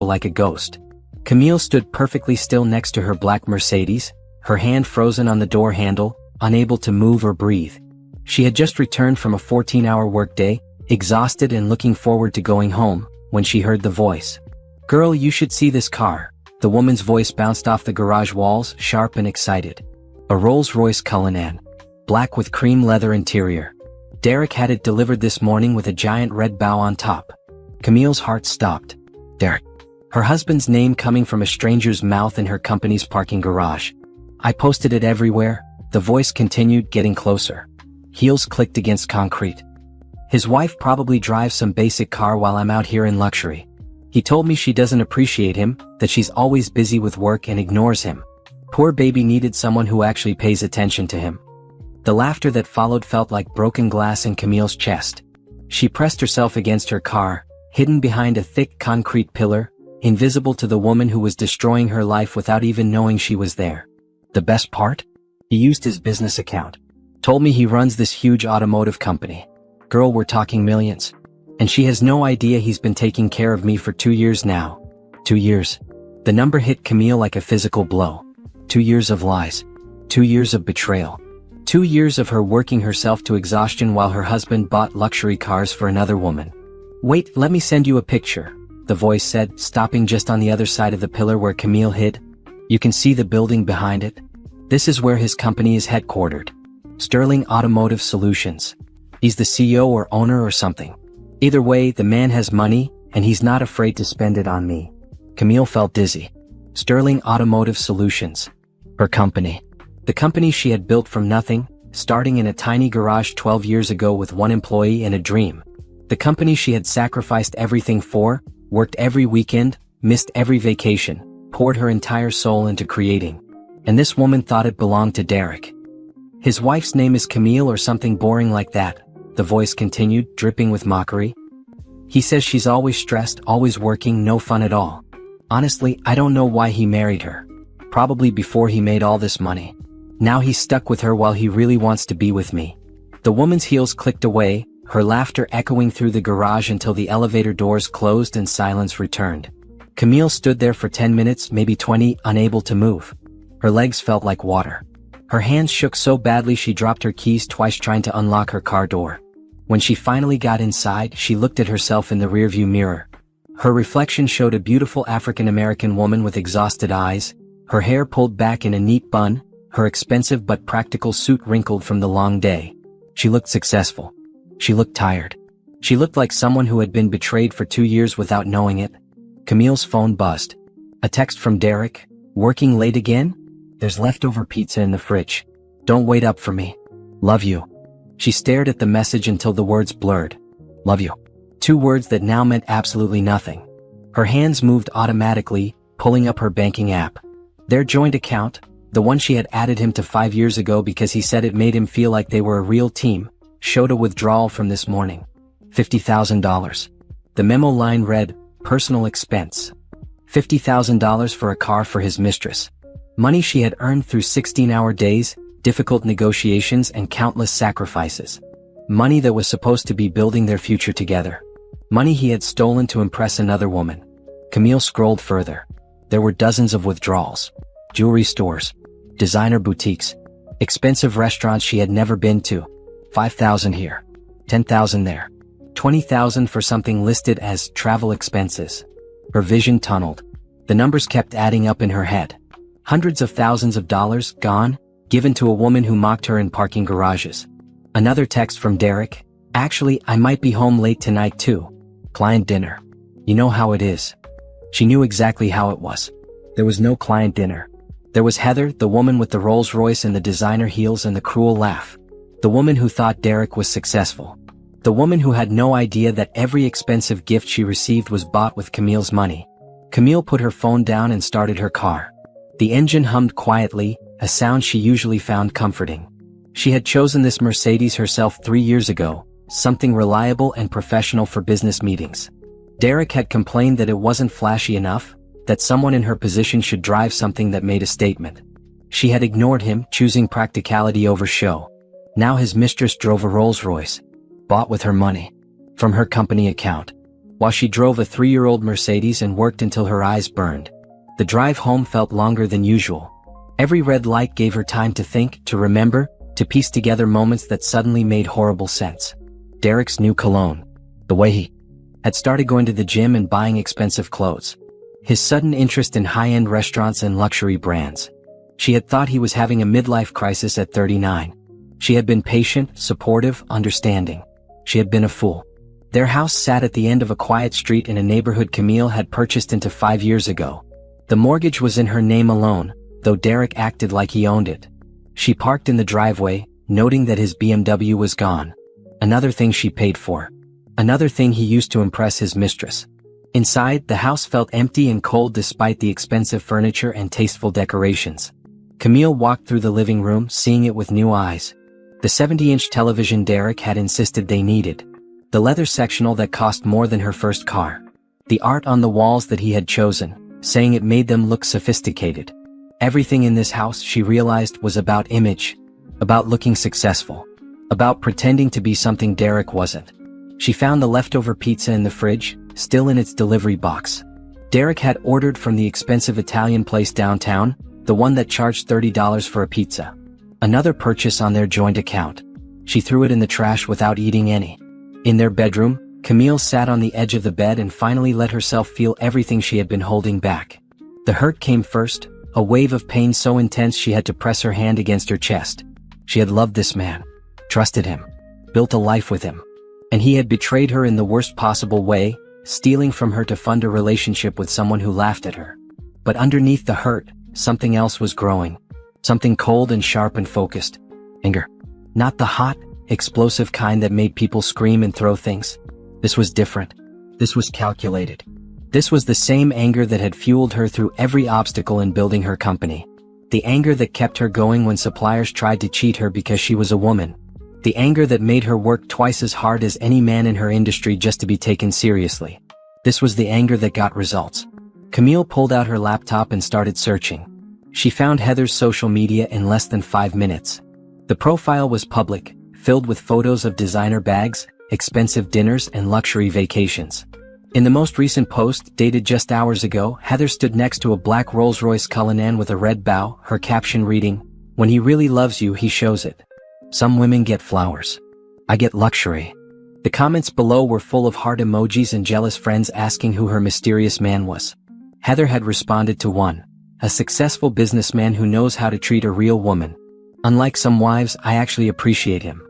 like a ghost. Camille stood perfectly still next to her black Mercedes, her hand frozen on the door handle, unable to move or breathe. She had just returned from a 14-hour workday, exhausted and looking forward to going home, when she heard the voice. "Girl, you should see this car." The woman's voice bounced off the garage walls, sharp and excited. A Rolls-Royce Cullinan, black with cream leather interior. Derek had it delivered this morning with a giant red bow on top. Camille's heart stopped. Derek. Her husband's name coming from a stranger's mouth in her company's parking garage. "I posted it everywhere," the voice continued, getting closer. Heels clicked against concrete. "His wife probably drives some basic car while I'm out here in luxury. He told me she doesn't appreciate him, that she's always busy with work and ignores him. Poor baby needed someone who actually pays attention to him." The laughter that followed felt like broken glass in Camille's chest. She pressed herself against her car, hidden behind a thick concrete pillar, invisible to the woman who was destroying her life without even knowing she was there. The best part? He used his business account. Told me he runs this huge automotive company. Girl, we're talking millions. And she has no idea he's been taking care of me for 2 years now. 2 years. The number hit Camille like a physical blow. 2 years of lies. 2 years of betrayal. 2 years of her working herself to exhaustion while her husband bought luxury cars for another woman. "Wait, let me send you a picture," the voice said, stopping just on the other side of the pillar where Camille hid. "You can see the building behind it. This is where his company is headquartered. Sterling Automotive Solutions. He's the CEO or owner or something. Either way, the man has money, and he's not afraid to spend it on me." Camille felt dizzy. Sterling Automotive Solutions. Her company. The company she had built from nothing, starting in a tiny garage 12 years ago with one employee and a dream. The company she had sacrificed everything for, worked every weekend, missed every vacation, poured her entire soul into creating. And this woman thought it belonged to Derek. "His wife's name is Camille or something boring like that," the voice continued, dripping with mockery. "He says she's always stressed, always working, no fun at all. Honestly, I don't know why he married her. Probably before he made all this money. Now he's stuck with her while he really wants to be with me." The woman's heels clicked away, her laughter echoing through the garage until the elevator doors closed and silence returned. Camille stood there for 10 minutes, maybe 20, unable to move. Her legs felt like water. Her hands shook so badly she dropped her keys twice trying to unlock her car door. When she finally got inside, she looked at herself in the rearview mirror. Her reflection showed a beautiful African-American woman with exhausted eyes, her hair pulled back in a neat bun, her expensive but practical suit wrinkled from the long day. She looked successful. She looked tired. She looked like someone who had been betrayed for 2 years without knowing it. Camille's phone buzzed. A text from Derek. "Working late again? There's leftover pizza in the fridge. Don't wait up for me. Love you." She stared at the message until the words blurred. "Love you." 2 words that now meant absolutely nothing. Her hands moved automatically, pulling up her banking app. Their joint account, the one she had added him to 5 years ago because he said it made him feel like they were a real team, showed a withdrawal from this morning. $50,000. The memo line read, "Personal expense. $50,000 for a car for his mistress." Money she had earned through 16-hour days, difficult negotiations and countless sacrifices. Money that was supposed to be building their future together. Money he had stolen to impress another woman. Camille scrolled further. There were dozens of withdrawals. Jewelry stores. Designer boutiques. Expensive restaurants she had never been to. 5,000 here. 10,000 there. 20,000 for something listed as travel expenses. Her vision tunneled. The numbers kept adding up in her head. Hundreds of thousands of dollars gone, given to a woman who mocked her in parking garages. Another text from Derek. "Actually, I might be home late tonight too. Client dinner. You know how it is." She knew exactly how it was. There was no client dinner. There was Heather, the woman with the Rolls-Royce and the designer heels and the cruel laugh. The woman who thought Derek was successful. The woman who had no idea that every expensive gift she received was bought with Camille's money. Camille put her phone down and started her car. The engine hummed quietly, a sound she usually found comforting. She had chosen this Mercedes herself 3 years ago, something reliable and professional for business meetings. Derek had complained that it wasn't flashy enough, that someone in her position should drive something that made a statement. She had ignored him, choosing practicality over show. Now his mistress drove a Rolls-Royce, bought with her money, from her company account. while she drove a 3-year-old Mercedes and worked until her eyes burned. The drive home felt longer than usual. Every red light gave her time to think, to remember, to piece together moments that suddenly made horrible sense. Derek's new cologne. The way he had started going to the gym and buying expensive clothes. His sudden interest in high-end restaurants and luxury brands. She had thought he was having a midlife crisis at 39. She had been patient, supportive, understanding. She had been a fool. Their house sat at the end of a quiet street in a neighborhood Camille had purchased into 5 years ago. The mortgage was in her name alone, though Derek acted like he owned it. She parked in the driveway, noting that his BMW was gone. Another thing she paid for. Another thing he used to impress his mistress. Inside, the house felt empty and cold despite the expensive furniture and tasteful decorations. Camille walked through the living room, seeing it with new eyes. The 70-inch television Derek had insisted they needed. The leather sectional that cost more than her first car. The art on the walls that he had chosen, saying it made them look sophisticated. Everything in this house, she realized, was about image. About looking successful. About pretending to be something Derek wasn't. She found the leftover pizza in the fridge, still in its delivery box. Derek had ordered from the expensive Italian place downtown, the one that charged $30 for a pizza. Another purchase on their joint account. She threw it in the trash without eating any. In their bedroom, Camille sat on the edge of the bed and finally let herself feel everything she had been holding back. The hurt came first, a wave of pain so intense she had to press her hand against her chest. She had loved this man. Trusted him. Built a life with him. And he had betrayed her in the worst possible way, stealing from her to fund a relationship with someone who laughed at her. But underneath the hurt, something else was growing. Something cold and sharp and focused. Anger. Not the hot, explosive kind that made people scream and throw things. This was different. This was calculated. This was the same anger that had fueled her through every obstacle in building her company. The anger that kept her going when suppliers tried to cheat her because she was a woman. The anger that made her work twice as hard as any man in her industry just to be taken seriously. This was the anger that got results. Camille pulled out her laptop and started searching. She found Heather's social media in less than 5 minutes. The profile was public, filled with photos of designer bags, expensive dinners, and luxury vacations. In the most recent post, dated just hours ago, Heather stood next to a black Rolls-Royce Cullinan with a red bow, her caption reading, "When he really loves you, he shows it. Some women get flowers. I get luxury." The comments below were full of heart emojis and jealous friends asking who her mysterious man was. Heather had responded to one. A successful businessman who knows how to treat a real woman. Unlike some wives, I actually appreciate him.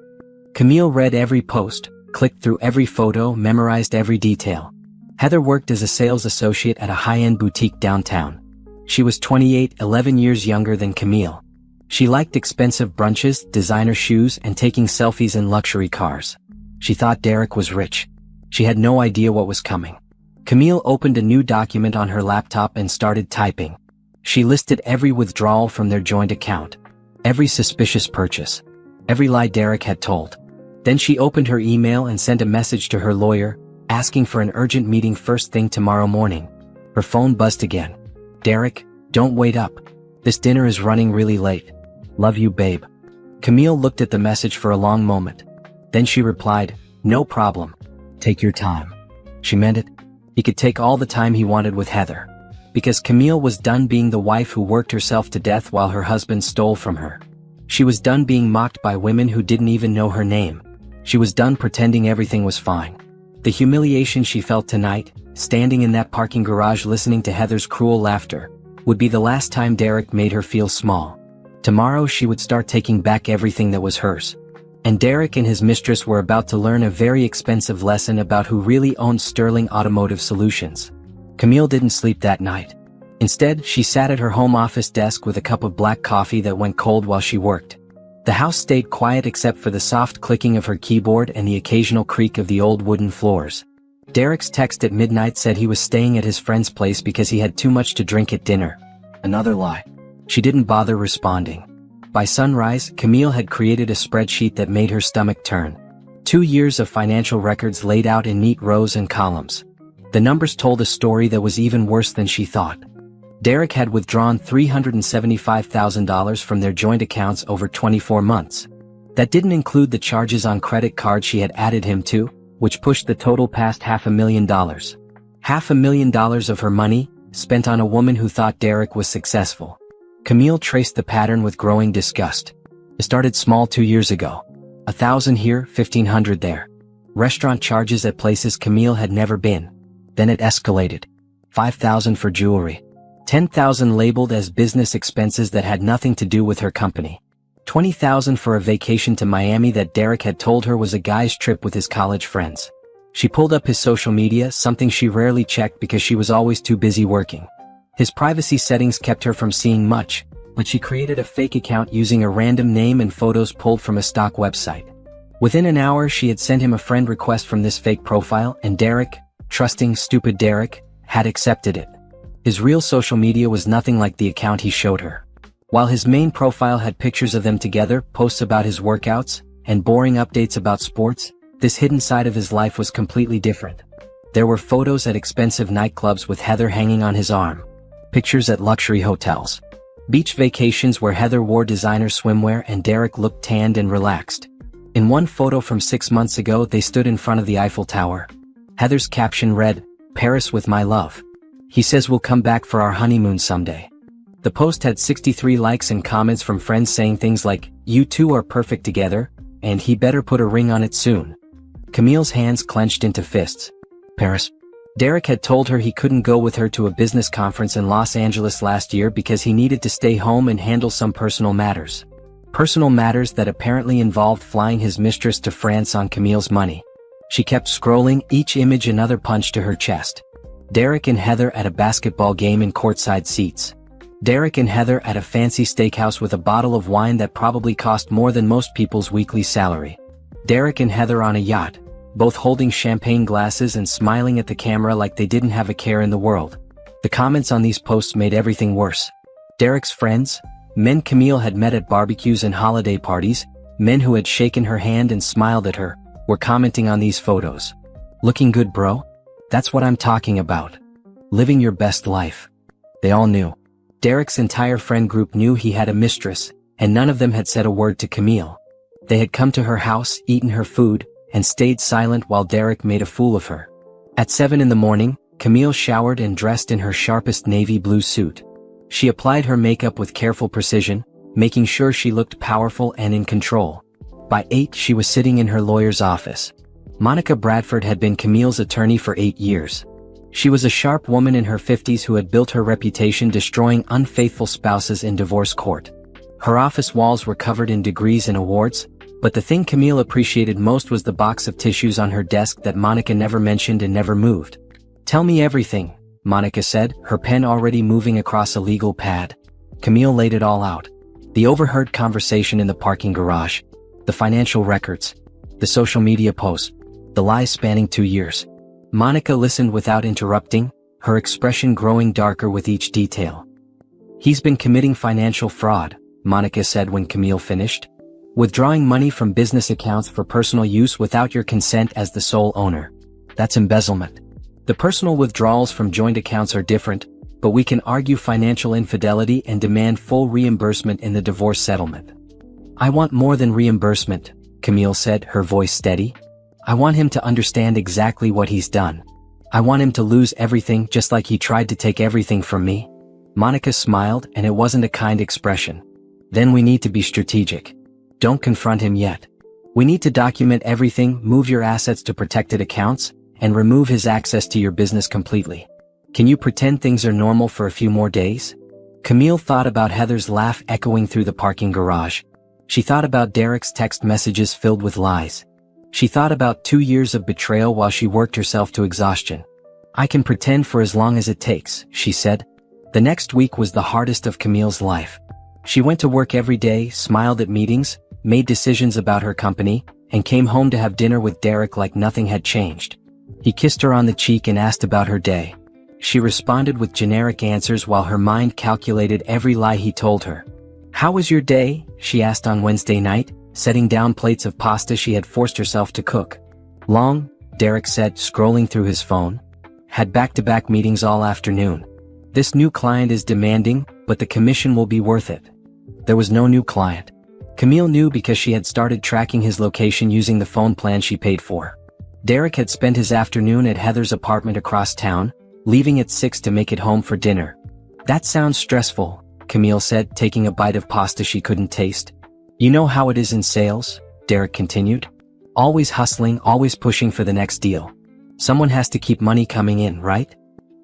Camille read every post, clicked through every photo, memorized every detail. Heather worked as a sales associate at a high-end boutique downtown. She was 28, 11 years younger than Camille. She liked expensive brunches, designer shoes, and taking selfies in luxury cars. She thought Derek was rich. She had no idea what was coming. Camille opened a new document on her laptop and started typing. She listed every withdrawal from their joint account. Every suspicious purchase. Every lie Derek had told. Then she opened her email and sent a message to her lawyer, asking for an urgent meeting first thing tomorrow morning. Her phone buzzed again. "Derek, don't wait up. This dinner is running really late. Love you, babe." Camille looked at the message for a long moment. Then she replied, "No problem. Take your time." She meant it. He could take all the time he wanted with Heather. Because Camille was done being the wife who worked herself to death while her husband stole from her. She was done being mocked by women who didn't even know her name. She was done pretending everything was fine. The humiliation she felt tonight, standing in that parking garage listening to Heather's cruel laughter, would be the last time Derek made her feel small. Tomorrow she would start taking back everything that was hers. And Derek and his mistress were about to learn a very expensive lesson about who really owned Sterling Automotive Solutions. Camille didn't sleep that night. Instead, she sat at her home office desk with a cup of black coffee that went cold while she worked. The house stayed quiet except for the soft clicking of her keyboard and the occasional creak of the old wooden floors. Derek's text at midnight said he was staying at his friend's place because he had too much to drink at dinner. Another lie. She didn't bother responding. By sunrise, Camille had created a spreadsheet that made her stomach turn. 2 years of financial records laid out in neat rows and columns. The numbers told a story that was even worse than she thought. Derek had withdrawn $375,000 from their joint accounts over 24 months. That didn't include the charges on credit cards she had added him to, which pushed the total past $500,000. $500,000 of her money, spent on a woman who thought Derek was successful. Camille traced the pattern with growing disgust. It started small 2 years ago. 1,000 here, 1,500 there. Restaurant charges at places Camille had never been. Then it escalated. 5,000 for jewelry. 10,000 labeled as business expenses that had nothing to do with her company. 20,000 for a vacation to Miami that Derek had told her was a guy's trip with his college friends. She pulled up his social media, something she rarely checked because she was always too busy working. His privacy settings kept her from seeing much, but she created a fake account using a random name and photos pulled from a stock website. Within an hour, she had sent him a friend request from this fake profile, and Derek, trusting, stupid Derek, had accepted it. His real social media was nothing like the account he showed her. While his main profile had pictures of them together, posts about his workouts, and boring updates about sports, this hidden side of his life was completely different. There were photos at expensive nightclubs with Heather hanging on his arm. Pictures at luxury hotels. Beach vacations where Heather wore designer swimwear and Derek looked tanned and relaxed. In one photo from 6 months ago, they stood in front of the Eiffel Tower. Heather's caption read, "Paris with my love. He says we'll come back for our honeymoon someday." The post had 63 likes and comments from friends saying things like, "You two are perfect together," and "He better put a ring on it soon." Camille's hands clenched into fists. Paris. Derek had told her he couldn't go with her to a business conference in Los Angeles last year because he needed to stay home and handle some personal matters. Personal matters that apparently involved flying his mistress to France on Camille's money. She kept scrolling, each image another punch to her chest. Derek and Heather at a basketball game in courtside seats. Derek and Heather at a fancy steakhouse with a bottle of wine that probably cost more than most people's weekly salary. Derek and Heather on a yacht, both holding champagne glasses and smiling at the camera like they didn't have a care in the world. The comments on these posts made everything worse. Derek's friends, men Camille had met at barbecues and holiday parties, men who had shaken her hand and smiled at her, were commenting on these photos. "Looking good, bro? That's what I'm talking about. Living your best life." They all knew. Derek's entire friend group knew he had a mistress, and none of them had said a word to Camille. They had come to her house, eaten her food, and stayed silent while Derek made a fool of her. At 7 in the morning, Camille showered and dressed in her sharpest navy blue suit. She applied her makeup with careful precision, making sure she looked powerful and in control. By 8, she was sitting in her lawyer's office. Monica Bradford had been Camille's attorney for 8 years. She was a sharp woman in her 50s who had built her reputation destroying unfaithful spouses in divorce court. Her office walls were covered in degrees and awards, but the thing Camille appreciated most was the box of tissues on her desk that Monica never mentioned and never moved. "Tell me everything," Monica said, her pen already moving across a legal pad. Camille laid it all out. The overheard conversation in the parking garage, the financial records, the social media posts, the lies spanning 2 years. Monica listened without interrupting, her expression growing darker with each detail. "He's been committing financial fraud," Monica said when Camille finished. "Withdrawing money from business accounts for personal use without your consent as the sole owner. That's embezzlement. The personal withdrawals from joint accounts are different, but we can argue financial infidelity and demand full reimbursement in the divorce settlement." "I want more than reimbursement," Camille said, her voice steady. "I want him to understand exactly what he's done. I want him to lose everything just like he tried to take everything from me." Monica smiled, and it wasn't a kind expression. "Then we need to be strategic. Don't confront him yet. We need to document everything, move your assets to protected accounts, and remove his access to your business completely. Can you pretend things are normal for a few more days?" Camille thought about Heather's laugh echoing through the parking garage. She thought about Derek's text messages filled with lies. She thought about 2 years of betrayal while she worked herself to exhaustion. "I can pretend for as long as it takes," she said. The next week was the hardest of Camille's life. She went to work every day, smiled at meetings, made decisions about her company, and came home to have dinner with Derek like nothing had changed. He kissed her on the cheek and asked about her day. She responded with generic answers while her mind calculated every lie he told her. "How was your day?" she asked on Wednesday night, setting down plates of pasta she had forced herself to cook. "Long," Derek said, scrolling through his phone. "Had back-to-back meetings all afternoon. This new client is demanding, but the commission will be worth it." There was no new client. Camille knew because she had started tracking his location using the phone plan she paid for. Derek had spent his afternoon at Heather's apartment across town, leaving at 6 to make it home for dinner. "That sounds stressful," Camille said, taking a bite of pasta she couldn't taste. "You know how it is in sales," Derek continued. "Always hustling, always pushing for the next deal. Someone has to keep money coming in, right?"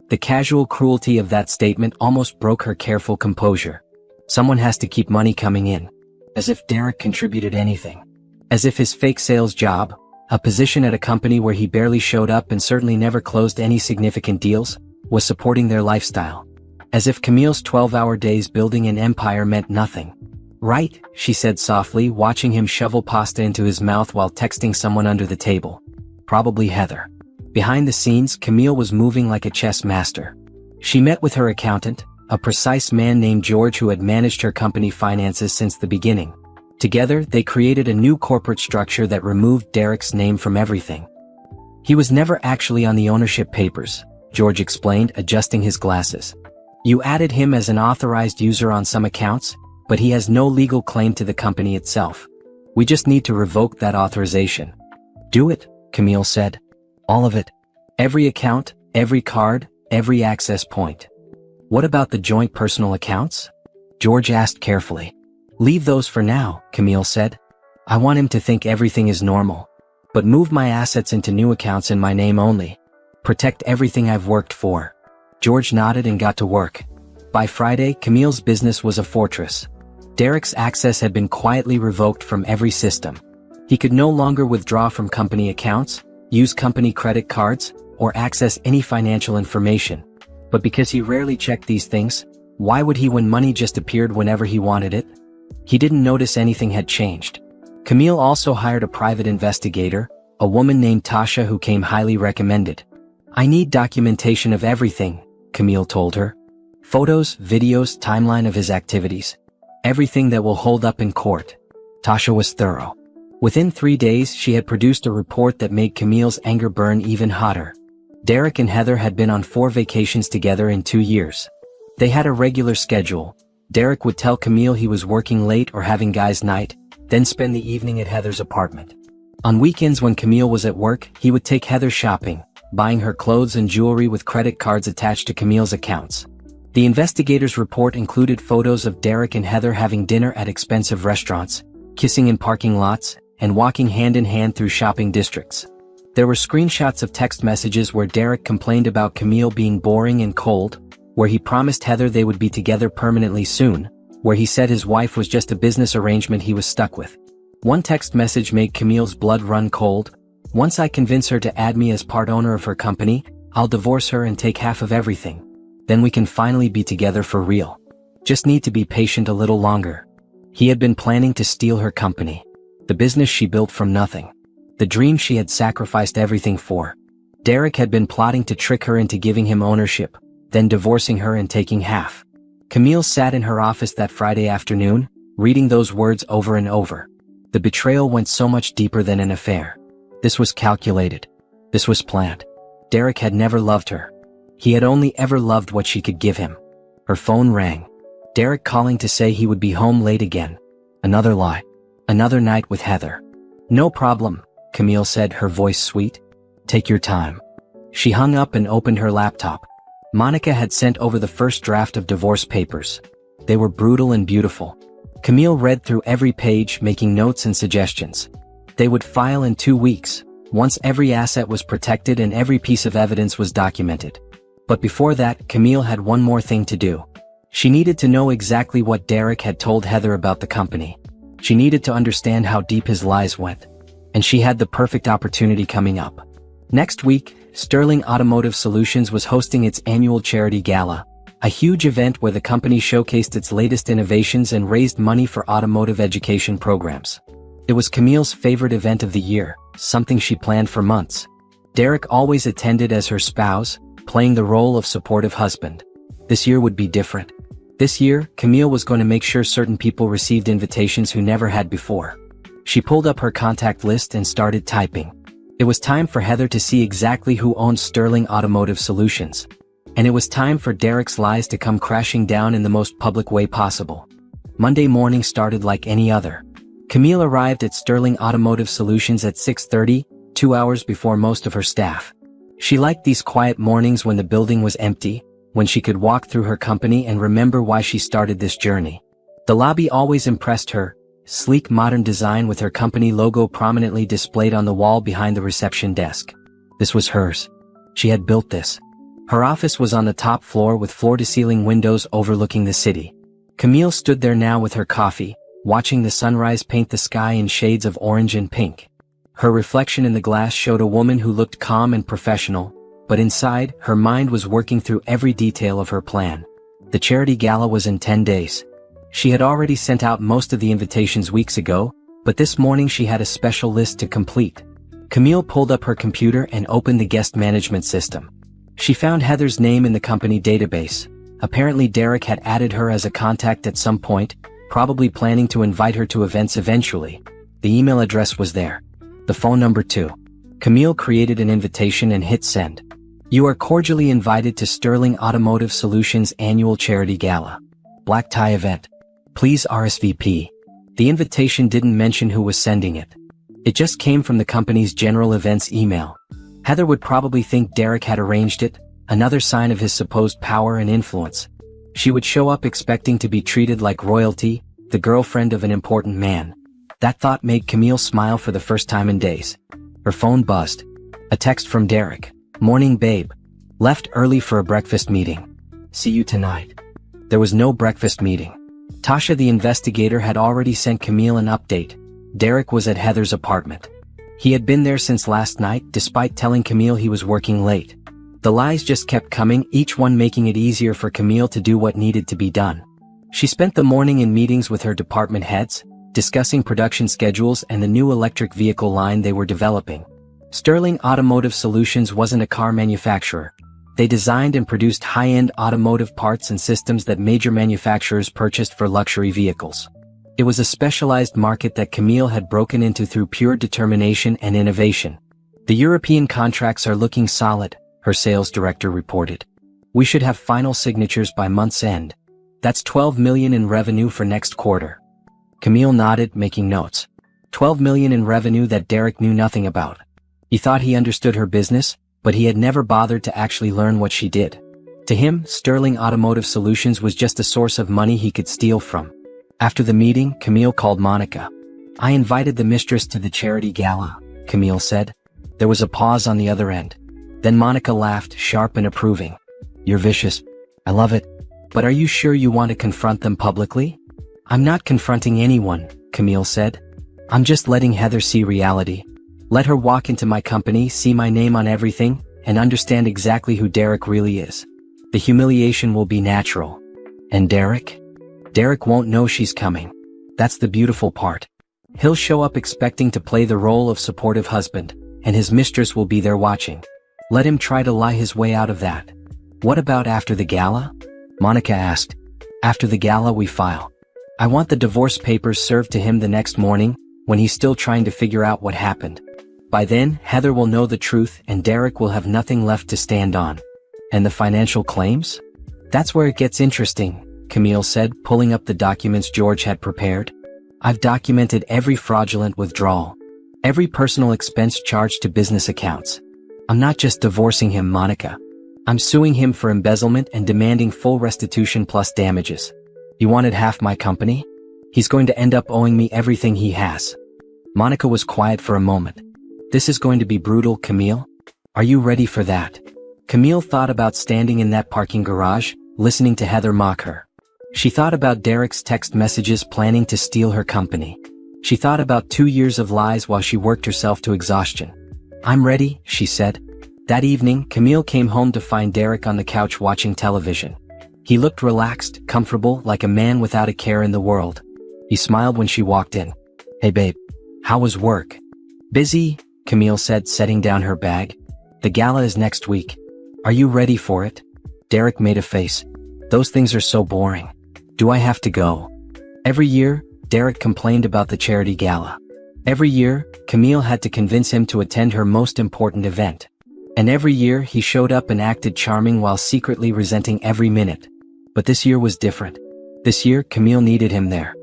The casual cruelty of that statement almost broke her careful composure. Someone has to keep money coming in. As if Derek contributed anything. As if his fake sales job, a position at a company where he barely showed up and certainly never closed any significant deals, was supporting their lifestyle. As if Camille's 12-hour days building an empire meant nothing. "Right," she said softly, watching him shovel pasta into his mouth while texting someone under the table. "Probably Heather." Behind the scenes, Camille was moving like a chess master. She met with her accountant, a precise man named George who had managed her company finances since the beginning. Together, they created a new corporate structure that removed Derek's name from everything. "He was never actually on the ownership papers," George explained, adjusting his glasses. "You added him as an authorized user on some accounts, but he has no legal claim to the company itself. We just need to revoke that authorization." "Do it," Camille said. "All of it. Every account, every card, every access point." "What about the joint personal accounts?" George asked carefully. "Leave those for now," Camille said. "I want him to think everything is normal. But move my assets into new accounts in my name only. Protect everything I've worked for." George nodded and got to work. By Friday, Camille's business was a fortress. Derek's access had been quietly revoked from every system. He could no longer withdraw from company accounts, use company credit cards, or access any financial information. But because he rarely checked these things, why would he when money just appeared whenever he wanted it? He didn't notice anything had changed. Camille also hired a private investigator, a woman named Tasha who came highly recommended. "I need documentation of everything," Camille told her. "Photos, videos, timeline of his activities. Everything that will hold up in court." Tasha was thorough. Within 3 days, she had produced a report that made Camille's anger burn even hotter. Derek and Heather had been on 4 vacations together in 2 years. They had a regular schedule. Derek would tell Camille he was working late or having guys' night, then spend the evening at Heather's apartment. On weekends when Camille was at work, he would take Heather shopping, buying her clothes and jewelry with credit cards attached to Camille's accounts. The investigator's report included photos of Derek and Heather having dinner at expensive restaurants, kissing in parking lots, and walking hand in hand through shopping districts. There were screenshots of text messages where Derek complained about Camille being boring and cold, where he promised Heather they would be together permanently soon, where he said his wife was just a business arrangement he was stuck with. One text message made Camille's blood run cold. "Once I convince her to add me as part owner of her company, I'll divorce her and take half of everything. Then we can finally be together for real. Just need to be patient a little longer." He had been planning to steal her company. The business she built from nothing. The dream she had sacrificed everything for. Derek had been plotting to trick her into giving him ownership, then divorcing her and taking half. Camille sat in her office that Friday afternoon, reading those words over and over. The betrayal went so much deeper than an affair. This was calculated. This was planned. Derek had never loved her. He had only ever loved what she could give him. Her phone rang. Derek calling to say he would be home late again. Another lie. Another night with Heather. "No problem," Camille said, her voice sweet. "Take your time." She hung up and opened her laptop. Monica had sent over the first draft of divorce papers. They were brutal and beautiful. Camille read through every page, making notes and suggestions. They would file in 2 weeks, once every asset was protected and every piece of evidence was documented. But before that, Camille had one more thing to do. She needed to know exactly what Derek had told Heather about the company. She needed to understand how deep his lies went. And she had the perfect opportunity coming up. Next week, Sterling Automotive Solutions was hosting its annual charity gala, a huge event where the company showcased its latest innovations and raised money for automotive education programs. It was Camille's favorite event of the year, something she planned for months. Derek always attended as her spouse, playing the role of supportive husband. This year would be different. This year, Camille was going to make sure certain people received invitations who never had before. She pulled up her contact list and started typing. It was time for Heather to see exactly who owned Sterling Automotive Solutions. And it was time for Derek's lies to come crashing down in the most public way possible. Monday morning started like any other. Camille arrived at Sterling Automotive Solutions at 6:30, 2 hours before most of her staff. She liked these quiet mornings when the building was empty, when she could walk through her company and remember why she started this journey. The lobby always impressed her, sleek modern design with her company logo prominently displayed on the wall behind the reception desk. This was hers. She had built this. Her office was on the top floor with floor-to-ceiling windows overlooking the city. Camille stood there now with her coffee, watching the sunrise paint the sky in shades of orange and pink. Her reflection in the glass showed a woman who looked calm and professional, but inside, her mind was working through every detail of her plan. The charity gala was in 10 days. She had already sent out most of the invitations weeks ago, but this morning she had a special list to complete. Camille pulled up her computer and opened the guest management system. She found Heather's name in the company database. Apparently Derek had added her as a contact at some point, probably planning to invite her to events eventually. The email address was there. The phone number too. Camille created an invitation and hit send. You are cordially invited to Sterling Automotive Solutions Annual Charity Gala. Black tie event. Please RSVP. The invitation didn't mention who was sending it. It just came from the company's general events email. Heather would probably think Derek had arranged it, another sign of his supposed power and influence. She would show up expecting to be treated like royalty, the girlfriend of an important man. That thought made Camille smile for the first time in days. Her phone buzzed. A text from Derek. Morning babe. Left early for a breakfast meeting. See you tonight. There was no breakfast meeting. Tasha the investigator had already sent Camille an update. Derek was at Heather's apartment. He had been there since last night, despite telling Camille he was working late. The lies just kept coming, each one making it easier for Camille to do what needed to be done. She spent the morning in meetings with her department heads, discussing production schedules and the new electric vehicle line they were developing. Sterling Automotive Solutions wasn't a car manufacturer. They designed and produced high-end automotive parts and systems that major manufacturers purchased for luxury vehicles. It was a specialized market that Camille had broken into through pure determination and innovation. The European contracts are looking solid, her sales director reported. We should have final signatures by month's end. That's $12 million in revenue for next quarter. Camille nodded, making notes. $12 million in revenue that Derek knew nothing about. He thought he understood her business, but he had never bothered to actually learn what she did. To him, Sterling Automotive Solutions was just a source of money he could steal from. After the meeting, Camille called Monica. I invited the mistress to the charity gala, Camille said. There was a pause on the other end. Then Monica laughed, sharp and approving. You're vicious. I love it. But are you sure you want to confront them publicly? I'm not confronting anyone, Camille said. I'm just letting Heather see reality. Let her walk into my company, see my name on everything, and understand exactly who Derek really is. The humiliation will be natural. And Derek? Derek won't know she's coming. That's the beautiful part. He'll show up expecting to play the role of supportive husband, and his mistress will be there watching. Let him try to lie his way out of that. What about after the gala? Monica asked. After the gala we file. I want the divorce papers served to him the next morning, when he's still trying to figure out what happened. By then, Heather will know the truth and Derek will have nothing left to stand on. And the financial claims? That's where it gets interesting, Camille said, pulling up the documents George had prepared. I've documented every fraudulent withdrawal, every personal expense charged to business accounts. I'm not just divorcing him, Monica. I'm suing him for embezzlement and demanding full restitution plus damages. He wanted half my company? He's going to end up owing me everything he has. Monica was quiet for a moment. This is going to be brutal, Camille. Are you ready for that? Camille thought about standing in that parking garage, listening to Heather mock her. She thought about Derek's text messages planning to steal her company. She thought about 2 years of lies while she worked herself to exhaustion. I'm ready, she said. That evening, Camille came home to find Derek on the couch watching television. He looked relaxed, comfortable, like a man without a care in the world. He smiled when she walked in. Hey babe, how was work? Busy, Camille said, setting down her bag. The gala is next week. Are you ready for it? Derek made a face. Those things are so boring. Do I have to go? Every year, Derek complained about the charity gala. Every year, Camille had to convince him to attend her most important event. And every year, he showed up and acted charming while secretly resenting every minute. But this year was different. This year, Camille needed him there.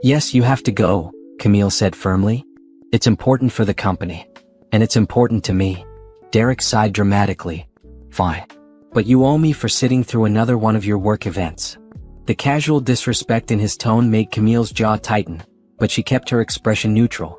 Yes, you have to go, Camille said firmly. It's important for the company. And it's important to me. Derek sighed dramatically. Fine. But you owe me for sitting through another one of your work events. The casual disrespect in his tone made Camille's jaw tighten, but she kept her expression neutral.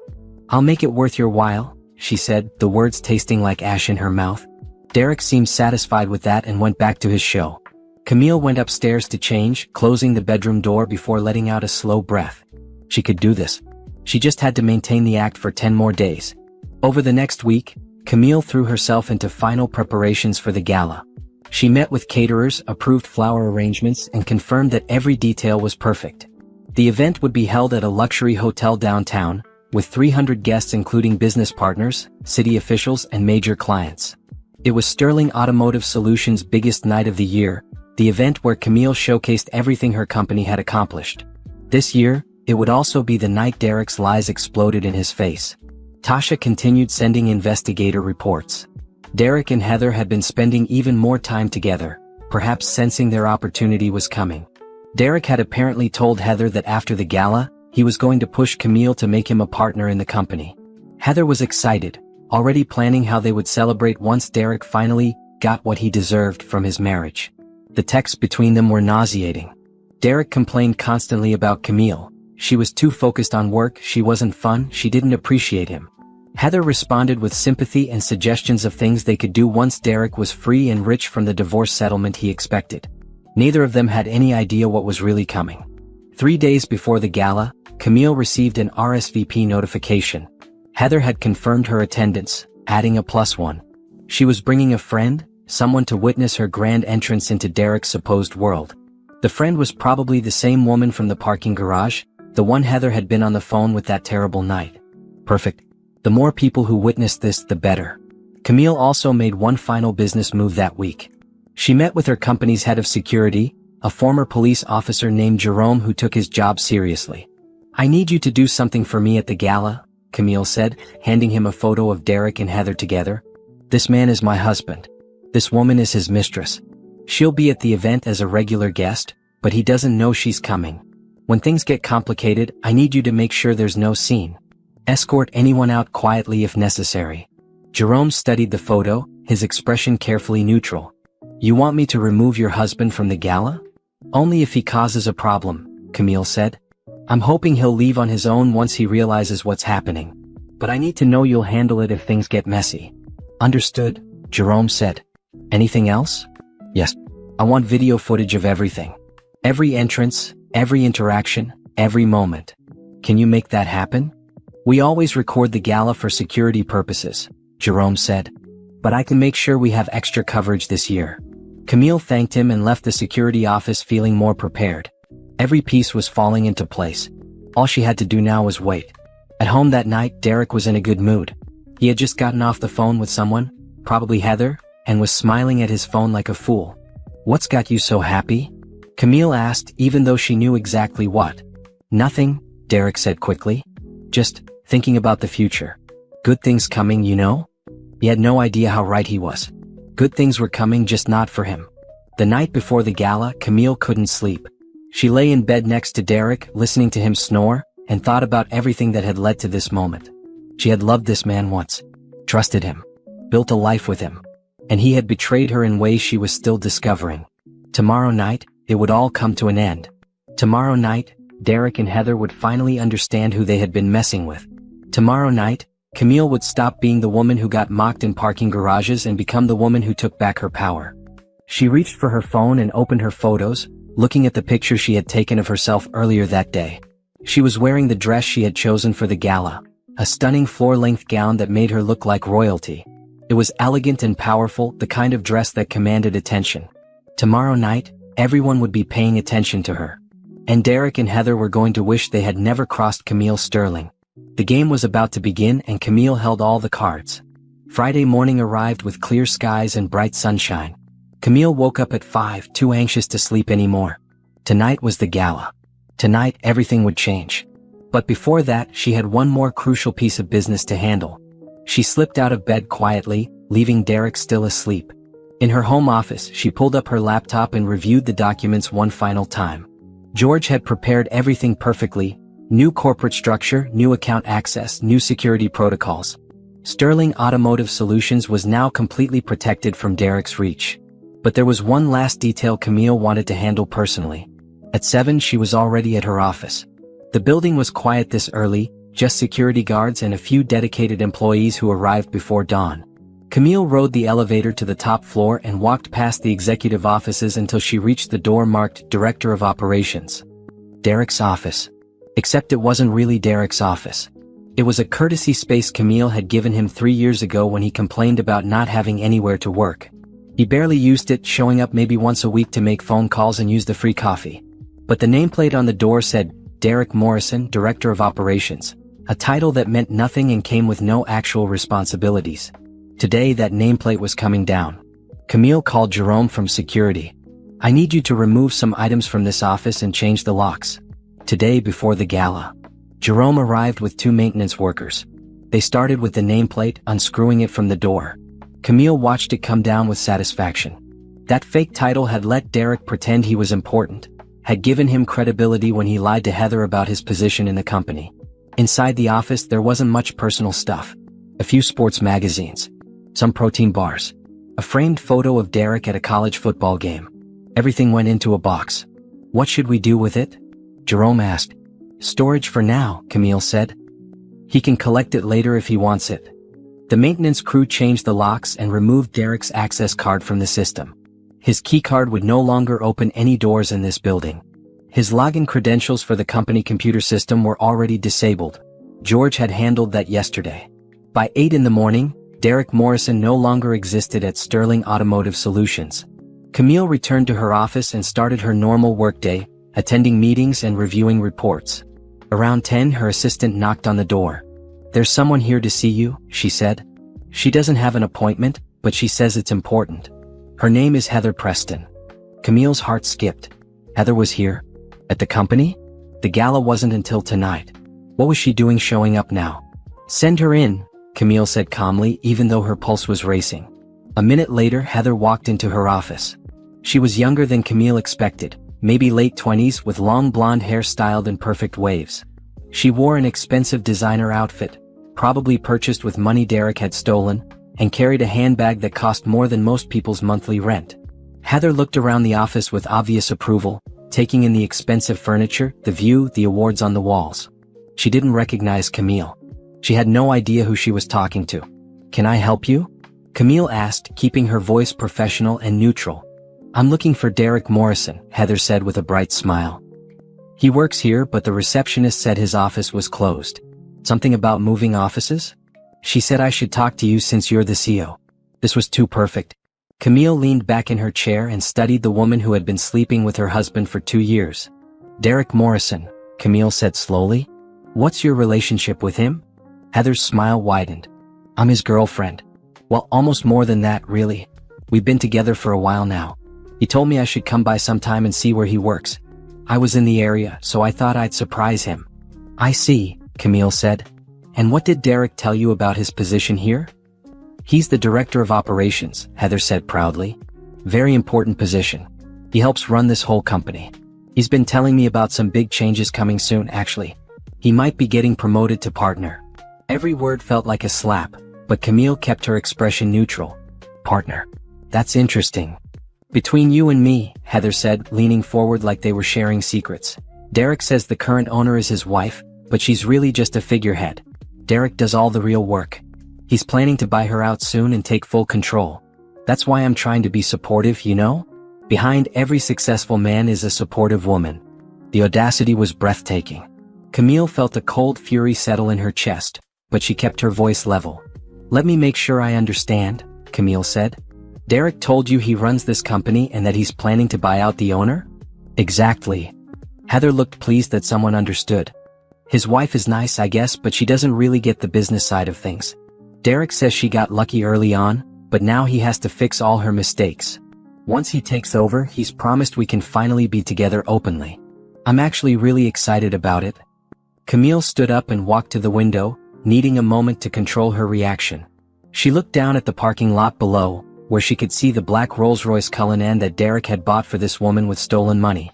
I'll make it worth your while, she said, the words tasting like ash in her mouth. Derek seemed satisfied with that and went back to his show. Camille went upstairs to change, closing the bedroom door before letting out a slow breath. She could do this. She just had to maintain the act for 10 more days. Over the next week, Camille threw herself into final preparations for the gala. She met with caterers, approved flower arrangements, and confirmed that every detail was perfect. The event would be held at a luxury hotel downtown, with 300 guests including business partners, city officials, and major clients. It was Sterling Automotive Solutions' biggest night of the year, the event where Camille showcased everything her company had accomplished. This year, it would also be the night Derek's lies exploded in his face. Tasha continued sending investigator reports. Derek and Heather had been spending even more time together, perhaps sensing their opportunity was coming. Derek had apparently told Heather that after the gala, he was going to push Camille to make him a partner in the company. Heather was excited, already planning how they would celebrate once Derek finally got what he deserved from his marriage. The texts between them were nauseating. Derek complained constantly about Camille. She was too focused on work, she wasn't fun, she didn't appreciate him. Heather responded with sympathy and suggestions of things they could do once Derek was free and rich from the divorce settlement he expected. Neither of them had any idea what was really coming. 3 days before the gala, Camille received an RSVP notification. Heather had confirmed her attendance, adding a +1. She was bringing a friend, someone to witness her grand entrance into Derek's supposed world. The friend was probably the same woman from the parking garage, the one Heather had been on the phone with that terrible night. Perfect. The more people who witnessed this, the better. Camille also made one final business move that week. She met with her company's head of security, a former police officer named Jerome who took his job seriously. I need you to do something for me at the gala, Camille said, handing him a photo of Derek and Heather together. This man is my husband. This woman is his mistress. She'll be at the event as a regular guest, but he doesn't know she's coming. When things get complicated, I need you to make sure there's no scene. Escort anyone out quietly if necessary. Jerome studied the photo, his expression carefully neutral. You want me to remove your husband from the gala? Only if he causes a problem, Camille said. I'm hoping he'll leave on his own once he realizes what's happening. But I need to know you'll handle it if things get messy. Understood, Jerome said. Anything else? Yes. I want video footage of everything. Every entrance, every interaction, every moment. Can you make that happen? We always record the gala for security purposes, Jerome said. But I can make sure we have extra coverage this year. Camille thanked him and left the security office feeling more prepared. Every piece was falling into place. All she had to do now was wait. At home that night, Derek was in a good mood. He had just gotten off the phone with someone, probably Heather, and was smiling at his phone like a fool. What's got you so happy? Camille asked, even though she knew exactly what. Nothing, Derek said quickly. Just thinking about the future. Good things coming, you know? He had no idea how right he was. Good things were coming, just not for him. The night before the gala, Camille couldn't sleep. She lay in bed next to Derek, listening to him snore, and thought about everything that had led to this moment. She had loved this man once, trusted him, built a life with him, and he had betrayed her in ways she was still discovering. Tomorrow night, it would all come to an end. Tomorrow night, Derek and Heather would finally understand who they had been messing with. Tomorrow night, Camille would stop being the woman who got mocked in parking garages and become the woman who took back her power. She reached for her phone and opened her photos, looking at the picture she had taken of herself earlier that day. She was wearing the dress she had chosen for the gala, a stunning floor-length gown that made her look like royalty. It was elegant and powerful, the kind of dress that commanded attention. Tomorrow night, everyone would be paying attention to her. And Derek and Heather were going to wish they had never crossed Camille Sterling. The game was about to begin and Camille held all the cards. Friday morning arrived with clear skies and bright sunshine. Camille woke up at 5, too anxious to sleep anymore. Tonight was the gala. Tonight everything would change. But before that, she had one more crucial piece of business to handle. She slipped out of bed quietly, leaving Derek still asleep. In her home office, she pulled up her laptop and reviewed the documents one final time. George had prepared everything perfectly. New corporate structure, new account access, new security protocols. Sterling Automotive Solutions was now completely protected from Derek's reach. But there was one last detail Camille wanted to handle personally. At 7 she was already at her office. The building was quiet this early, just security guards and a few dedicated employees who arrived before dawn. Camille rode the elevator to the top floor and walked past the executive offices until she reached the door marked Director of Operations. Derek's office. Except it wasn't really Derek's office. It was a courtesy space Camille had given him 3 years ago when he complained about not having anywhere to work. He barely used it, showing up maybe once a week to make phone calls and use the free coffee. But the nameplate on the door said, Derek Morrison, Director of Operations, a title that meant nothing and came with no actual responsibilities. Today that nameplate was coming down. Camille called Jerome from security. I need you to remove some items from this office and change the locks. Today before the gala. Jerome arrived with 2 maintenance workers. They started with the nameplate, unscrewing it from the door. Camille watched it come down with satisfaction. That fake title had let Derek pretend he was important, had given him credibility when he lied to Heather about his position in the company. Inside the office there wasn't much personal stuff. A few sports magazines. Some protein bars. A framed photo of Derek at a college football game. Everything went into a box. What should we do with it? Jerome asked. Storage for now, Camille said. He can collect it later if he wants it. The maintenance crew changed the locks and removed Derek's access card from the system. His keycard would no longer open any doors in this building. His login credentials for the company computer system were already disabled. George had handled that yesterday. By 8 in the morning, Derek Morrison no longer existed at Sterling Automotive Solutions. Camille returned to her office and started her normal workday, attending meetings and reviewing reports. Around 10 her assistant knocked on the door. There's someone here to see you, she said. She doesn't have an appointment, but she says it's important. Her name is Heather Preston. Camille's heart skipped. Heather was here? At the company? The gala wasn't until tonight. What was she doing showing up now? Send her in, Camille said calmly, even though her pulse was racing. A minute later Heather walked into her office. She was younger than Camille expected, maybe late 20s, with long blonde hair styled in perfect waves. She wore an expensive designer outfit, probably purchased with money Derek had stolen, and carried a handbag that cost more than most people's monthly rent. Heather looked around the office with obvious approval, taking in the expensive furniture, the view, the awards on the walls. She didn't recognize Camille. She had no idea who she was talking to. Can I help you? Camille asked, keeping her voice professional and neutral. I'm looking for Derek Morrison, Heather said with a bright smile. He works here, but the receptionist said his office was closed. Something about moving offices? She said I should talk to you since you're the CEO. This was too perfect. Camille leaned back in her chair and studied the woman who had been sleeping with her husband for 2 years. Derek Morrison, Camille said slowly. What's your relationship with him? Heather's smile widened. I'm his girlfriend. Well, almost more than that, really. We've been together for a while now. He told me I should come by sometime and see where he works. I was in the area, so I thought I'd surprise him. I see, Camille said. And what did Derek tell you about his position here? He's the Director of Operations, Heather said proudly. Very important position. He helps run this whole company. He's been telling me about some big changes coming soon, actually. He might be getting promoted to partner. Every word felt like a slap, but Camille kept her expression neutral. Partner. That's interesting. Between you and me, Heather said, leaning forward like they were sharing secrets. Derek says the current owner is his wife, but she's really just a figurehead. Derek does all the real work. He's planning to buy her out soon and take full control. That's why I'm trying to be supportive, you know? Behind every successful man is a supportive woman. The audacity was breathtaking. Camille felt a cold fury settle in her chest, but she kept her voice level. Let me make sure I understand, Camille said. Derek told you he runs this company and that he's planning to buy out the owner? Exactly. Heather looked pleased that someone understood. His wife is nice, I guess, but she doesn't really get the business side of things. Derek says she got lucky early on, but now he has to fix all her mistakes. Once he takes over, he's promised we can finally be together openly. I'm actually really excited about it. Camille stood up and walked to the window, needing a moment to control her reaction. She looked down at the parking lot below, where she could see the black Rolls-Royce Cullinan that Derek had bought for this woman with stolen money.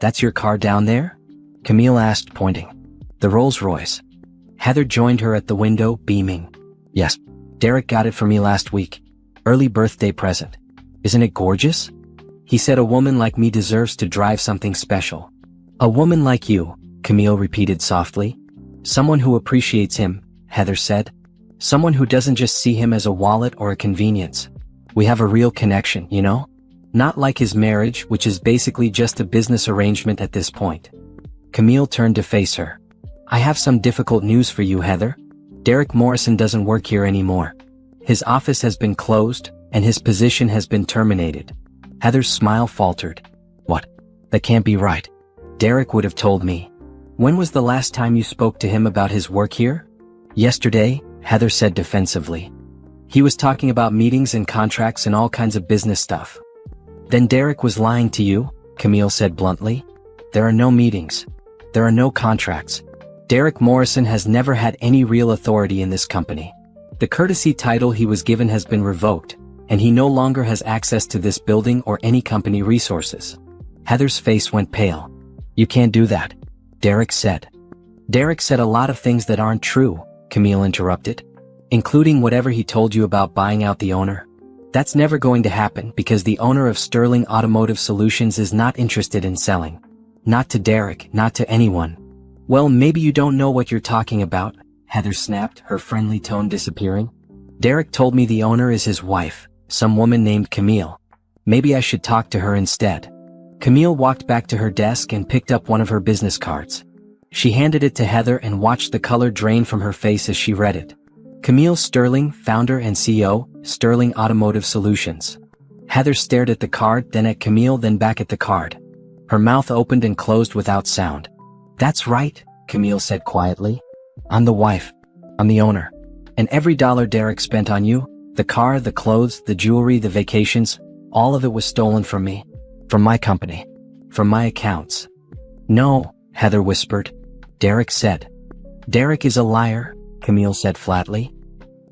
That's your car down there? Camille asked, pointing. The Rolls-Royce. Heather joined her at the window, beaming. Yes. Derek got it for me last week. Early birthday present. Isn't it gorgeous? He said a woman like me deserves to drive something special. A woman like you, Camille repeated softly. Someone who appreciates him, Heather said. Someone who doesn't just see him as a wallet or a convenience. We have a real connection, you know? Not like his marriage, which is basically just a business arrangement at this point. Camille turned to face her. I have some difficult news for you, Heather. Derek Morrison doesn't work here anymore. His office has been closed, and his position has been terminated. Heather's smile faltered. What? That can't be right. Derek would have told me. When was the last time you spoke to him about his work here? Yesterday, Heather said defensively. He was talking about meetings and contracts and all kinds of business stuff. Then Derek was lying to you, Camille said bluntly. There are no meetings. There are no contracts. Derek Morrison has never had any real authority in this company. The courtesy title he was given has been revoked, and he no longer has access to this building or any company resources. Heather's face went pale. You can't do that, Derek said. Derek said a lot of things that aren't true, Camille interrupted, including whatever he told you about buying out the owner. That's never going to happen because the owner of Sterling Automotive Solutions is not interested in selling. Not to Derek, not to anyone. Well, maybe you don't know what you're talking about, Heather snapped, her friendly tone disappearing. Derek told me the owner is his wife, some woman named Camille. Maybe I should talk to her instead. Camille walked back to her desk and picked up one of her business cards. She handed it to Heather and watched the color drain from her face as she read it. Camille Sterling, founder and CEO, Sterling Automotive Solutions. Heather stared at the card, then at Camille, then back at the card. Her mouth opened and closed without sound. That's right, Camille said quietly. I'm the wife. I'm the owner. And every dollar Derek spent on you, the car, the clothes, the jewelry, the vacations, all of it was stolen from me. From my company. From my accounts. No, Heather whispered. Derek said. Derek is a liar, Camille said flatly.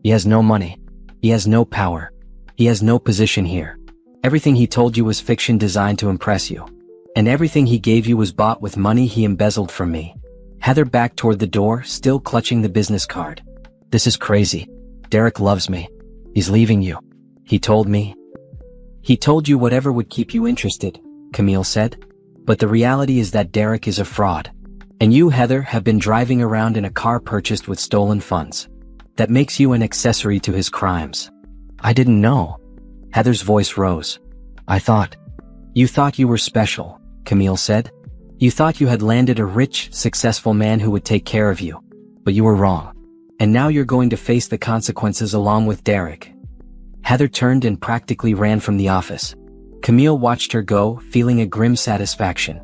He has no money. He has no power. He has no position here. Everything he told you was fiction designed to impress you. And everything he gave you was bought with money he embezzled from me. Heather backed toward the door, still clutching the business card. This is crazy. Derek loves me. He's leaving you. He told me. He told you whatever would keep you interested, Camille said. But the reality is that Derek is a fraud. And you, Heather, have been driving around in a car purchased with stolen funds. That makes you an accessory to his crimes. I didn't know. Heather's voice rose. I thought. You thought you were special, Camille said. You thought you had landed a rich, successful man who would take care of you. But you were wrong. And now you're going to face the consequences along with Derek. Heather turned and practically ran from the office. Camille watched her go, feeling a grim satisfaction.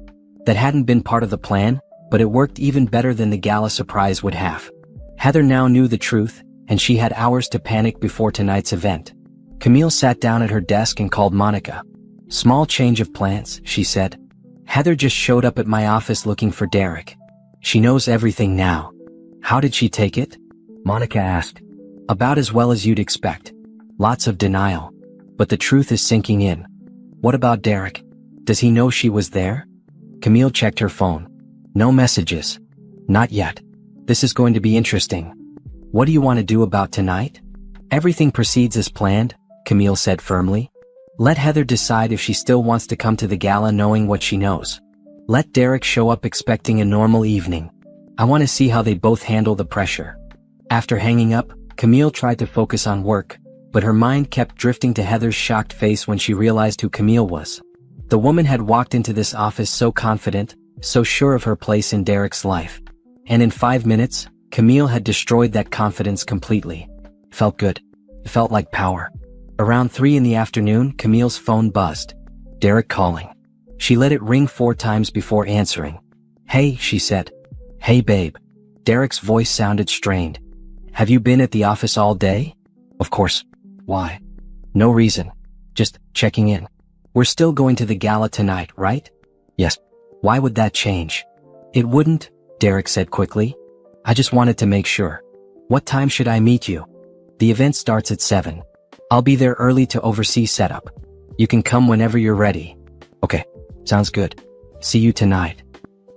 That hadn't been part of the plan, but it worked even better than the gala surprise would have. Heather now knew the truth, and she had hours to panic before tonight's event. Camille sat down at her desk and called Monica. Small change of plans, she said. Heather just showed up at my office looking for Derek. She knows everything now. How did she take it? Monica asked. About as well as you'd expect. Lots of denial. But the truth is sinking in. What about Derek? Does he know she was there? Camille checked her phone. No messages. Not yet. This is going to be interesting. What do you want to do about tonight? Everything proceeds as planned, Camille said firmly. Let Heather decide if she still wants to come to the gala knowing what she knows. Let Derek show up expecting a normal evening. I want to see how they both handle the pressure. After hanging up, Camille tried to focus on work, but her mind kept drifting to Heather's shocked face when she realized who Camille was. The woman had walked into this office so confident, so sure of her place in Derek's life. And in 5 minutes, Camille had destroyed that confidence completely. Felt good. It felt like power. Around 3 in the afternoon, Camille's phone buzzed. Derek calling. She let it ring 4 times before answering. Hey, she said. Hey, babe. Derek's voice sounded strained. Have you been at the office all day? Of course. Why? No reason. Just checking in. We're still going to the gala tonight, right? Yes. Why would that change? It wouldn't, Derek said quickly. I just wanted to make sure. What time should I meet you? The event starts at 7. I'll be there early to oversee setup. You can come whenever you're ready. Okay, sounds good. See you tonight.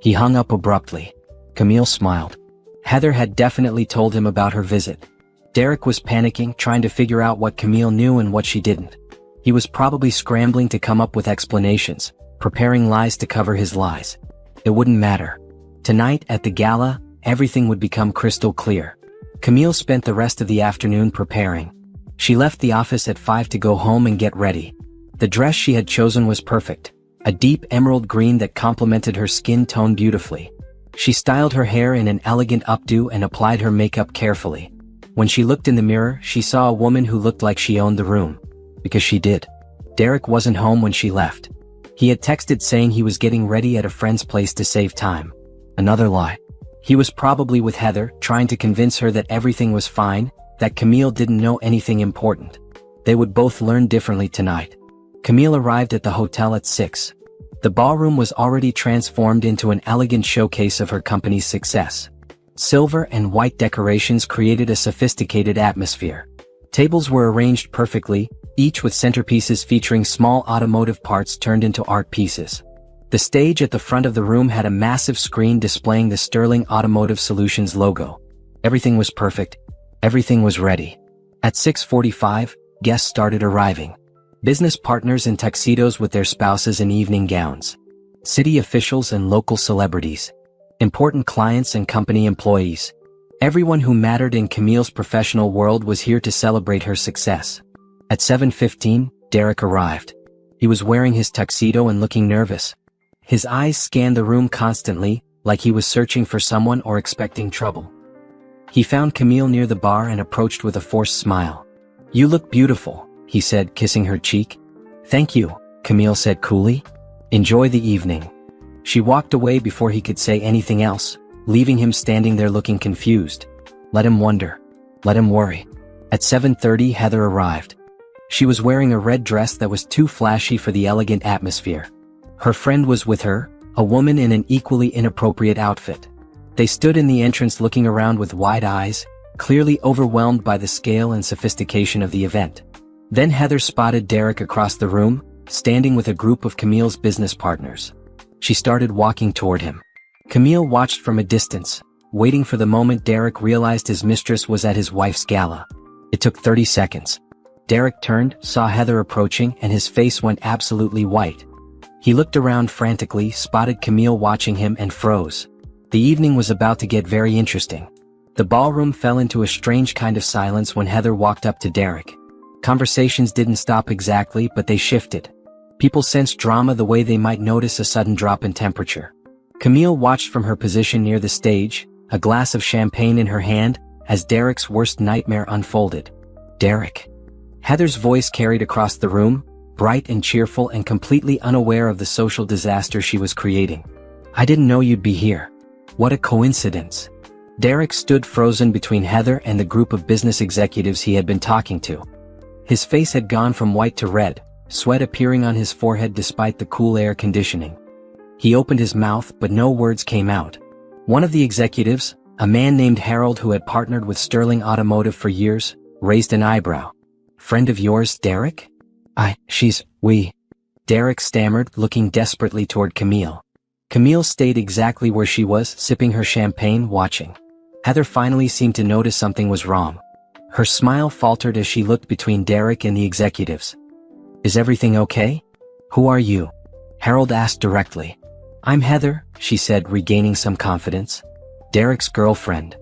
He hung up abruptly. Camille smiled. Heather had definitely told him about her visit. Derek was panicking, trying to figure out what Camille knew and what she didn't. He was probably scrambling to come up with explanations, preparing lies to cover his lies. It wouldn't matter. Tonight, at the gala, everything would become crystal clear. Camille spent the rest of the afternoon preparing. She left the office at 5 to go home and get ready. The dress she had chosen was perfect, a deep emerald green that complemented her skin tone beautifully. She styled her hair in an elegant updo and applied her makeup carefully. When she looked in the mirror, she saw a woman who looked like she owned the room. Because she did. Derek wasn't home when she left. He had texted saying he was getting ready at a friend's place to save time. Another lie. He was probably with Heather, trying to convince her that everything was fine, that Camille didn't know anything important. They would both learn differently tonight. Camille arrived at the hotel at 6. The ballroom was already transformed into an elegant showcase of her company's success. Silver and white decorations created a sophisticated atmosphere. Tables were arranged perfectly, each with centerpieces featuring small automotive parts turned into art pieces. The stage at the front of the room had a massive screen displaying the Sterling Automotive Solutions logo. Everything was perfect. Everything was ready. At 6:45, guests started arriving. Business partners in tuxedos with their spouses in evening gowns. City officials and local celebrities. Important clients and company employees. Everyone who mattered in Camille's professional world was here to celebrate her success. At 7:15, Derek arrived. He was wearing his tuxedo and looking nervous. His eyes scanned the room constantly, like he was searching for someone or expecting trouble. He found Camille near the bar and approached with a forced smile. "You look beautiful," he said, kissing her cheek. "Thank you," Camille said coolly. "Enjoy the evening." She walked away before he could say anything else, leaving him standing there looking confused. Let him wonder. Let him worry. At 7:30, Heather arrived. She was wearing a red dress that was too flashy for the elegant atmosphere. Her friend was with her, a woman in an equally inappropriate outfit. They stood in the entrance looking around with wide eyes, clearly overwhelmed by the scale and sophistication of the event. Then Heather spotted Derek across the room, standing with a group of Camille's business partners. She started walking toward him. Camille watched from a distance, waiting for the moment Derek realized his mistress was at his wife's gala. It took 30 seconds. Derek turned, saw Heather approaching, and his face went absolutely white. He looked around frantically, spotted Camille watching him, and froze. The evening was about to get very interesting. The ballroom fell into a strange kind of silence when Heather walked up to Derek. Conversations didn't stop exactly, but they shifted. People sensed drama the way they might notice a sudden drop in temperature. Camille watched from her position near the stage, a glass of champagne in her hand, as Derek's worst nightmare unfolded. "Derek." Heather's voice carried across the room, bright and cheerful and completely unaware of the social disaster she was creating. "I didn't know you'd be here. What a coincidence." Derek stood frozen between Heather and the group of business executives he had been talking to. His face had gone from white to red, sweat appearing on his forehead despite the cool air conditioning. He opened his mouth, but no words came out. One of the executives, a man named Harold who had partnered with Sterling Automotive for years, raised an eyebrow. "Friend of yours, Derek?" We. Derek stammered, looking desperately toward Camille. Camille stayed exactly where she was, sipping her champagne, watching. Heather finally seemed to notice something was wrong. Her smile faltered as she looked between Derek and the executives. "Is everything okay? Who are you?" Harold asked directly. "I'm Heather," she said, regaining some confidence. "Derek's girlfriend."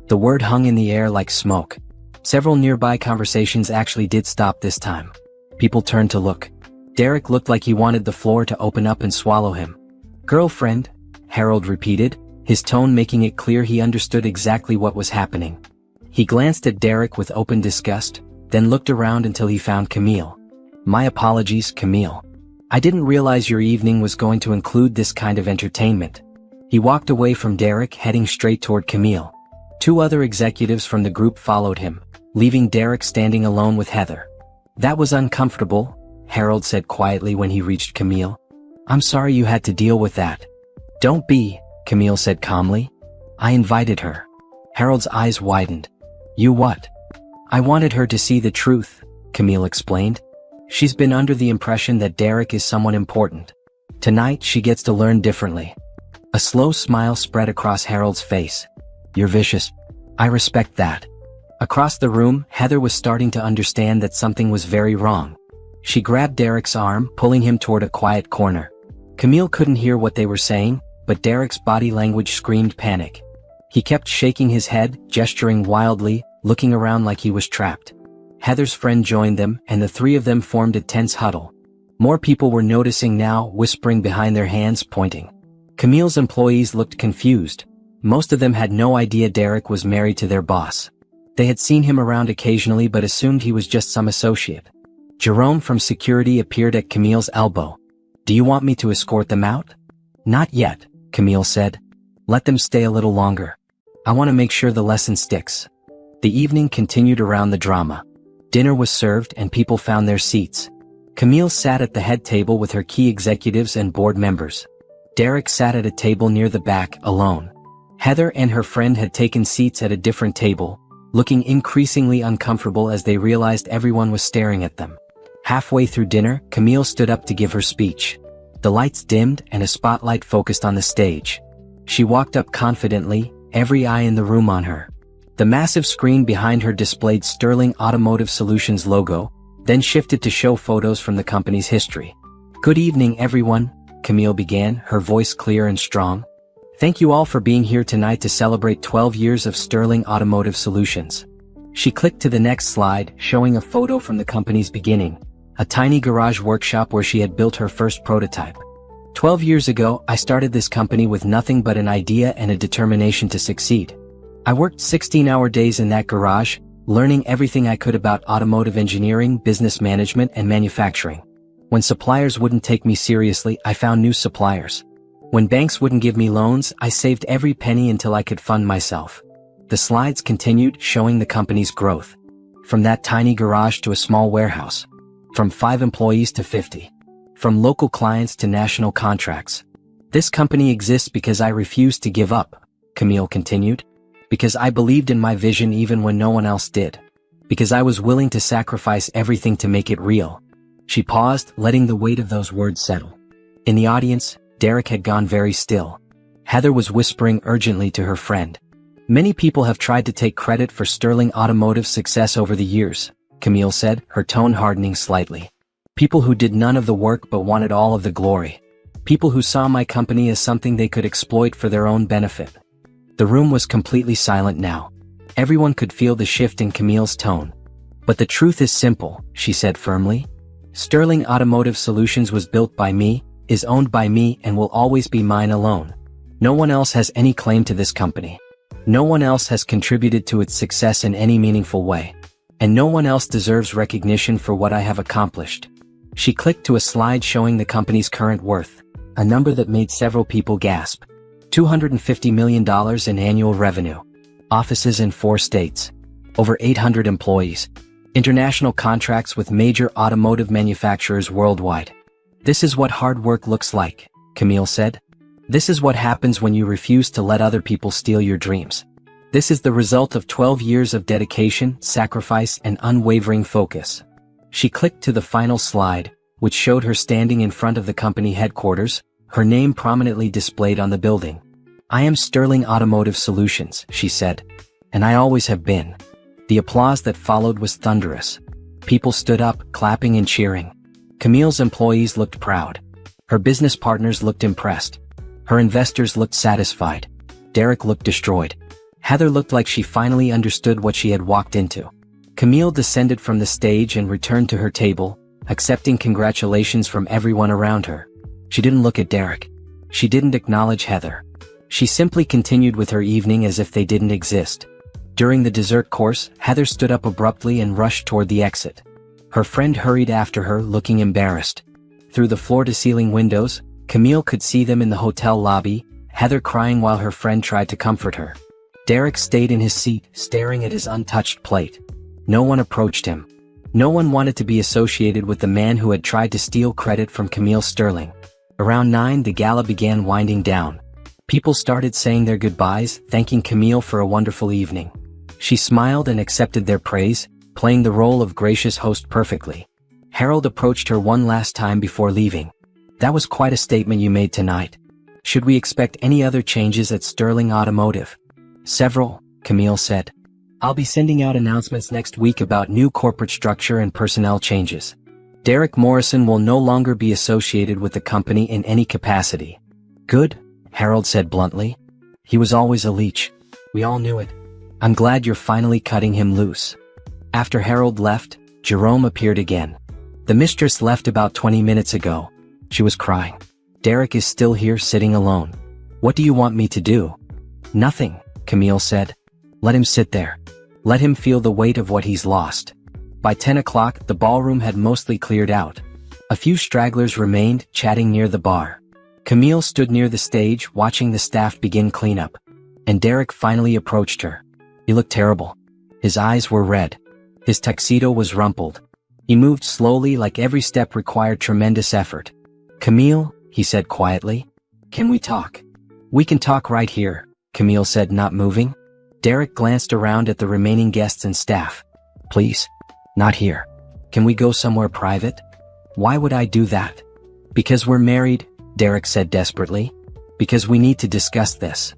The word hung in the air like smoke. Several nearby conversations actually did stop this time. People turned to look. Derek looked like he wanted the floor to open up and swallow him. "Girlfriend," Harold repeated, his tone making it clear he understood exactly what was happening. He glanced at Derek with open disgust, then looked around until he found Camille. "My apologies, Camille. I didn't realize your evening was going to include this kind of entertainment." He walked away from Derek, heading straight toward Camille. Two other executives from the group followed him, leaving Derek standing alone with Heather. "That was uncomfortable," Harold said quietly when he reached Camille. "I'm sorry you had to deal with that." "Don't be," Camille said calmly. "I invited her." Harold's eyes widened. "You what?" "I wanted her to see the truth," Camille explained. "She's been under the impression that Derek is someone important. Tonight she gets to learn differently." A slow smile spread across Harold's face. "You're vicious. I respect that." Across the room, Heather was starting to understand that something was very wrong. She grabbed Derek's arm, pulling him toward a quiet corner. Camille couldn't hear what they were saying, but Derek's body language screamed panic. He kept shaking his head, gesturing wildly, looking around like he was trapped. Heather's friend joined them, and the three of them formed a tense huddle. More people were noticing now, whispering behind their hands, pointing. Camille's employees looked confused. Most of them had no idea Derek was married to their boss. They had seen him around occasionally but assumed he was just some associate. Jerome from security appeared at Camille's elbow. "Do you want me to escort them out?" "Not yet," Camille said. "Let them stay a little longer. I want to make sure the lesson sticks." The evening continued around the drama. Dinner was served and people found their seats. Camille sat at the head table with her key executives and board members. Derek sat at a table near the back, alone. Heather and her friend had taken seats at a different table, looking increasingly uncomfortable as they realized everyone was staring at them. Halfway through dinner, Camille stood up to give her speech. The lights dimmed and a spotlight focused on the stage. She walked up confidently, every eye in the room on her. The massive screen behind her displayed Sterling Automotive Solutions logo, then shifted to show photos from the company's history. "Good evening, everyone," Camille began, her voice clear and strong. "Thank you all for being here tonight to celebrate 12 years of Sterling Automotive Solutions." She clicked to the next slide, showing a photo from the company's beginning, a tiny garage workshop where she had built her first prototype. 12 years ago, I started this company with nothing but an idea and a determination to succeed. I worked 16-hour days in that garage, learning everything I could about automotive engineering, business management, and manufacturing. When suppliers wouldn't take me seriously, I found new suppliers. When banks wouldn't give me loans, I saved every penny until I could fund myself. The slides continued, showing the company's growth. From that tiny garage to a small warehouse. From 5 employees to 50. From local clients to national contracts. "This company exists because I refused to give up," Camille continued. "Because I believed in my vision even when no one else did. Because I was willing to sacrifice everything to make it real." She paused, letting the weight of those words settle. In the audience, Derek had gone very still. Heather was whispering urgently to her friend. "Many people have tried to take credit for Sterling Automotive's success over the years," Camille said, her tone hardening slightly. "People who did none of the work but wanted all of the glory. People who saw my company as something they could exploit for their own benefit." The room was completely silent now. Everyone could feel the shift in Camille's tone. "But the truth is simple," she said firmly. "Sterling Automotive Solutions was built by me, is owned by me, and will always be mine alone. No one else has any claim to this company. No one else has contributed to its success in any meaningful way. And no one else deserves recognition for what I have accomplished." She clicked to a slide showing the company's current worth, a number that made several people gasp. $250 million in annual revenue. Offices in 4 states. Over 800 employees. International contracts with major automotive manufacturers worldwide. "This is what hard work looks like," Camille said. "This is what happens when you refuse to let other people steal your dreams. This is the result of 12 years of dedication, sacrifice, and unwavering focus." She clicked to the final slide, which showed her standing in front of the company headquarters, her name prominently displayed on the building. "I am Sterling Automotive Solutions," she said. "And I always have been." The applause that followed was thunderous. People stood up, clapping and cheering. Camille's employees looked proud. Her business partners looked impressed. Her investors looked satisfied. Derek looked destroyed. Heather looked like she finally understood what she had walked into. Camille descended from the stage and returned to her table, accepting congratulations from everyone around her. She didn't look at Derek. She didn't acknowledge Heather. She simply continued with her evening as if they didn't exist. During the dessert course, Heather stood up abruptly and rushed toward the exit. Her friend hurried after her, looking embarrassed. Through the floor-to-ceiling windows, Camille could see them in the hotel lobby, Heather crying while her friend tried to comfort her. Derek stayed in his seat, staring at his untouched plate. No one approached him. No one wanted to be associated with the man who had tried to steal credit from Camille Sterling. Around 9, the gala began winding down. People started saying their goodbyes, thanking Camille for a wonderful evening. She smiled and accepted their praise, playing the role of gracious host perfectly. Harold approached her one last time before leaving. "That was quite a statement you made tonight. Should we expect any other changes at Sterling Automotive?" "Several," Camille said. I'll be sending out announcements next week about new corporate structure and personnel changes. Derek Morrison will no longer be associated with the company in any capacity. Good, Harold said bluntly. He was always a leech. We all knew it. I'm glad you're finally cutting him loose. After Harold left, Jerome appeared again. The mistress left about 20 minutes ago. She was crying. Derek is still here sitting alone. What do you want me to do? Nothing, Camille said. Let him sit there. Let him feel the weight of what he's lost. By 10 o'clock, the ballroom had mostly cleared out. A few stragglers remained, chatting near the bar. Camille stood near the stage, watching the staff begin cleanup. And Derek finally approached her. He looked terrible. His eyes were red. His tuxedo was rumpled. He moved slowly, like every step required tremendous effort. Camille, he said quietly. Can we talk? We can talk right here, Camille said, not moving. Derek glanced around at the remaining guests and staff. Please. Not here. Can we go somewhere private? Why would I do that? Because we're married, Derek said desperately. Because we need to discuss this.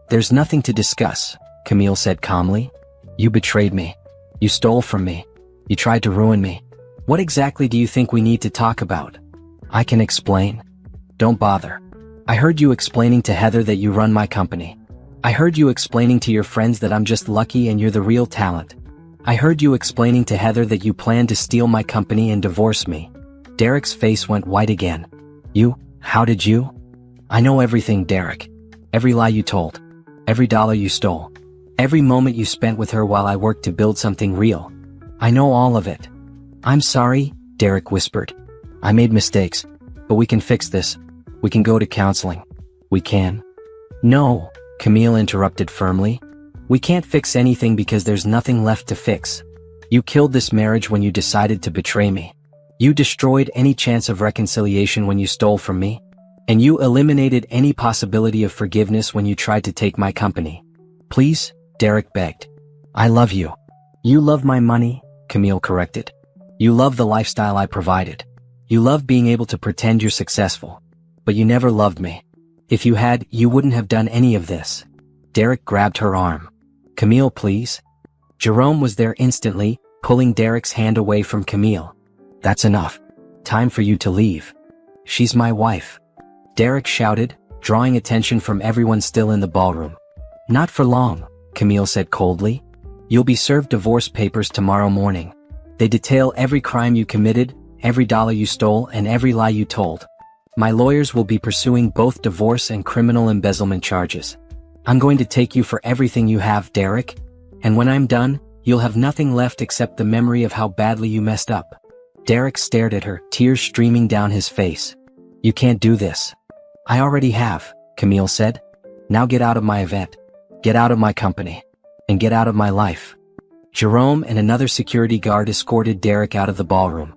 There's nothing to discuss, Camille said calmly. You betrayed me. You stole from me. You tried to ruin me. What exactly do you think we need to talk about? I can explain. Don't bother. I heard you explaining to Heather that you run my company. I heard you explaining to your friends that I'm just lucky and you're the real talent. I heard you explaining to Heather that you planned to steal my company and divorce me. Derek's face went white again. You? How did you? I know everything, Derek. Every lie you told. Every dollar you stole. Every moment you spent with her while I worked to build something real. I know all of it. I'm sorry, Derek whispered. I made mistakes, but we can fix this. We can go to counseling. We can. No, Camille interrupted firmly. We can't fix anything because there's nothing left to fix. You killed this marriage when you decided to betray me. You destroyed any chance of reconciliation when you stole from me. And you eliminated any possibility of forgiveness when you tried to take my company. Please, Derek begged. I love you. You love my money, Camille corrected. You love the lifestyle I provided. You love being able to pretend you're successful. But you never loved me. If you had, you wouldn't have done any of this. Derek grabbed her arm. Camille, please. Jerome was there instantly, pulling Derek's hand away from Camille. That's enough. Time for you to leave. She's my wife. Derek shouted, drawing attention from everyone still in the ballroom. Not for long, Camille said coldly. You'll be served divorce papers tomorrow morning. They detail every crime you committed, every dollar you stole, and every lie you told. My lawyers will be pursuing both divorce and criminal embezzlement charges. I'm going to take you for everything you have, Derek. And when I'm done, you'll have nothing left except the memory of how badly you messed up. Derek stared at her, tears streaming down his face. You can't do this. I already have, Camille said. Now get out of my event. Get out of my company. And get out of my life. Jerome and another security guard escorted Derek out of the ballroom.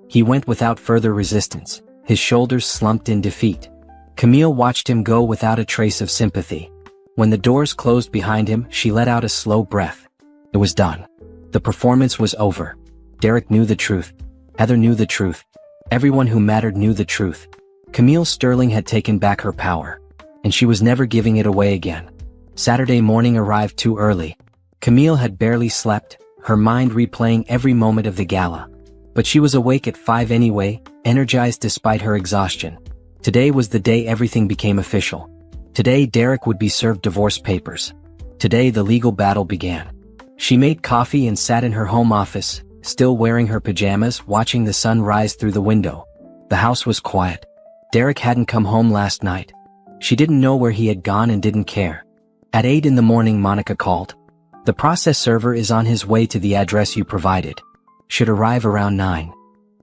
He went without further resistance, his shoulders slumped in defeat. Camille watched him go without a trace of sympathy. When the doors closed behind him, she let out a slow breath. It was done. The performance was over. Derek knew the truth. Heather knew the truth. Everyone who mattered knew the truth. Camille Sterling had taken back her power, and she was never giving it away again. Saturday morning arrived too early. Camille had barely slept, her mind replaying every moment of the gala. But she was awake at 5 anyway, energized despite her exhaustion. Today was the day everything became official. Today Derek would be served divorce papers. Today the legal battle began. She made coffee and sat in her home office, still wearing her pajamas, watching the sun rise through the window. The house was quiet. Derek hadn't come home last night. She didn't know where he had gone and didn't care. At 8 in the morning, Monica called. The process server is on his way to the address you provided. Should arrive around 9.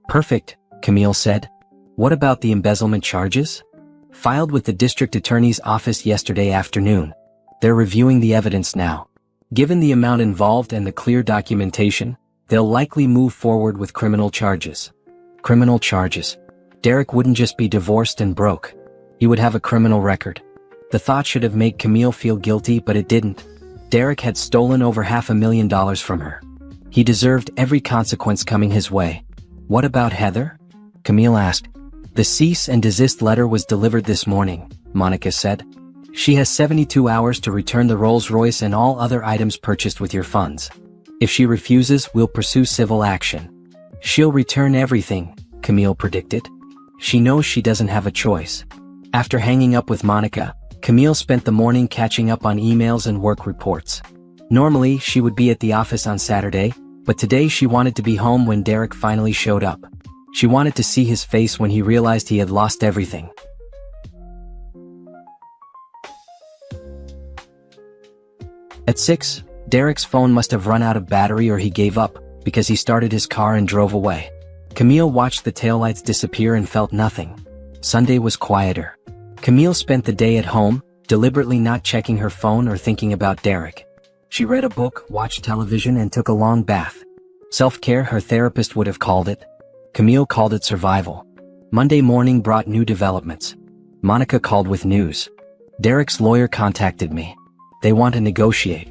Perfect, Camille said. What about the embezzlement charges? Filed with the district attorney's office yesterday afternoon. They're reviewing the evidence now. Given the amount involved and the clear documentation, they'll likely move forward with criminal charges. Criminal charges. Derek wouldn't just be divorced and broke. He would have a criminal record. The thought should have made Camille feel guilty, but it didn't. Derek had stolen over $500,000 from her. He deserved every consequence coming his way. What about Heather? Camille asked. The cease and desist letter was delivered this morning, Monica said. She has 72 hours to return the Rolls-Royce and all other items purchased with your funds. If she refuses, we'll pursue civil action. She'll return everything, Camille predicted. She knows she doesn't have a choice. After hanging up with Monica, Camille spent the morning catching up on emails and work reports. Normally, she would be at the office on Saturday, but today she wanted to be home when Derek finally showed up. She wanted to see his face when he realized he had lost everything. At 6, Derek's phone must have run out of battery or he gave up, because he started his car and drove away. Camille watched the taillights disappear and felt nothing. Sunday was quieter. Camille spent the day at home, deliberately not checking her phone or thinking about Derek. She read a book, watched television, and took a long bath. Self-care, her therapist would have called it. Camille called it survival. Monday morning brought new developments. Monica called with news. Derek's lawyer contacted me. They want to negotiate.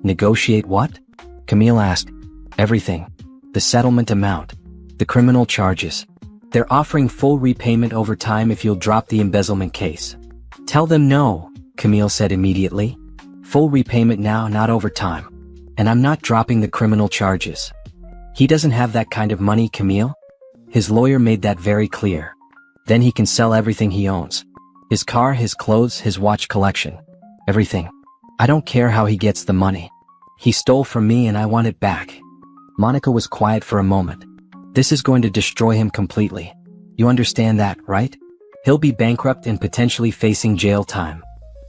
Negotiate what? Camille asked. Everything. The settlement amount. The criminal charges. They're offering full repayment over time if you'll drop the embezzlement case. Tell them no, Camille said immediately. Full repayment now, not over time. And I'm not dropping the criminal charges. He doesn't have that kind of money, Camille. His lawyer made that very clear. Then he can sell everything he owns. His car, his clothes, his watch collection. Everything. I don't care how he gets the money. He stole from me and I want it back. Monica was quiet for a moment. This is going to destroy him completely. You understand that, right? He'll be bankrupt and potentially facing jail time.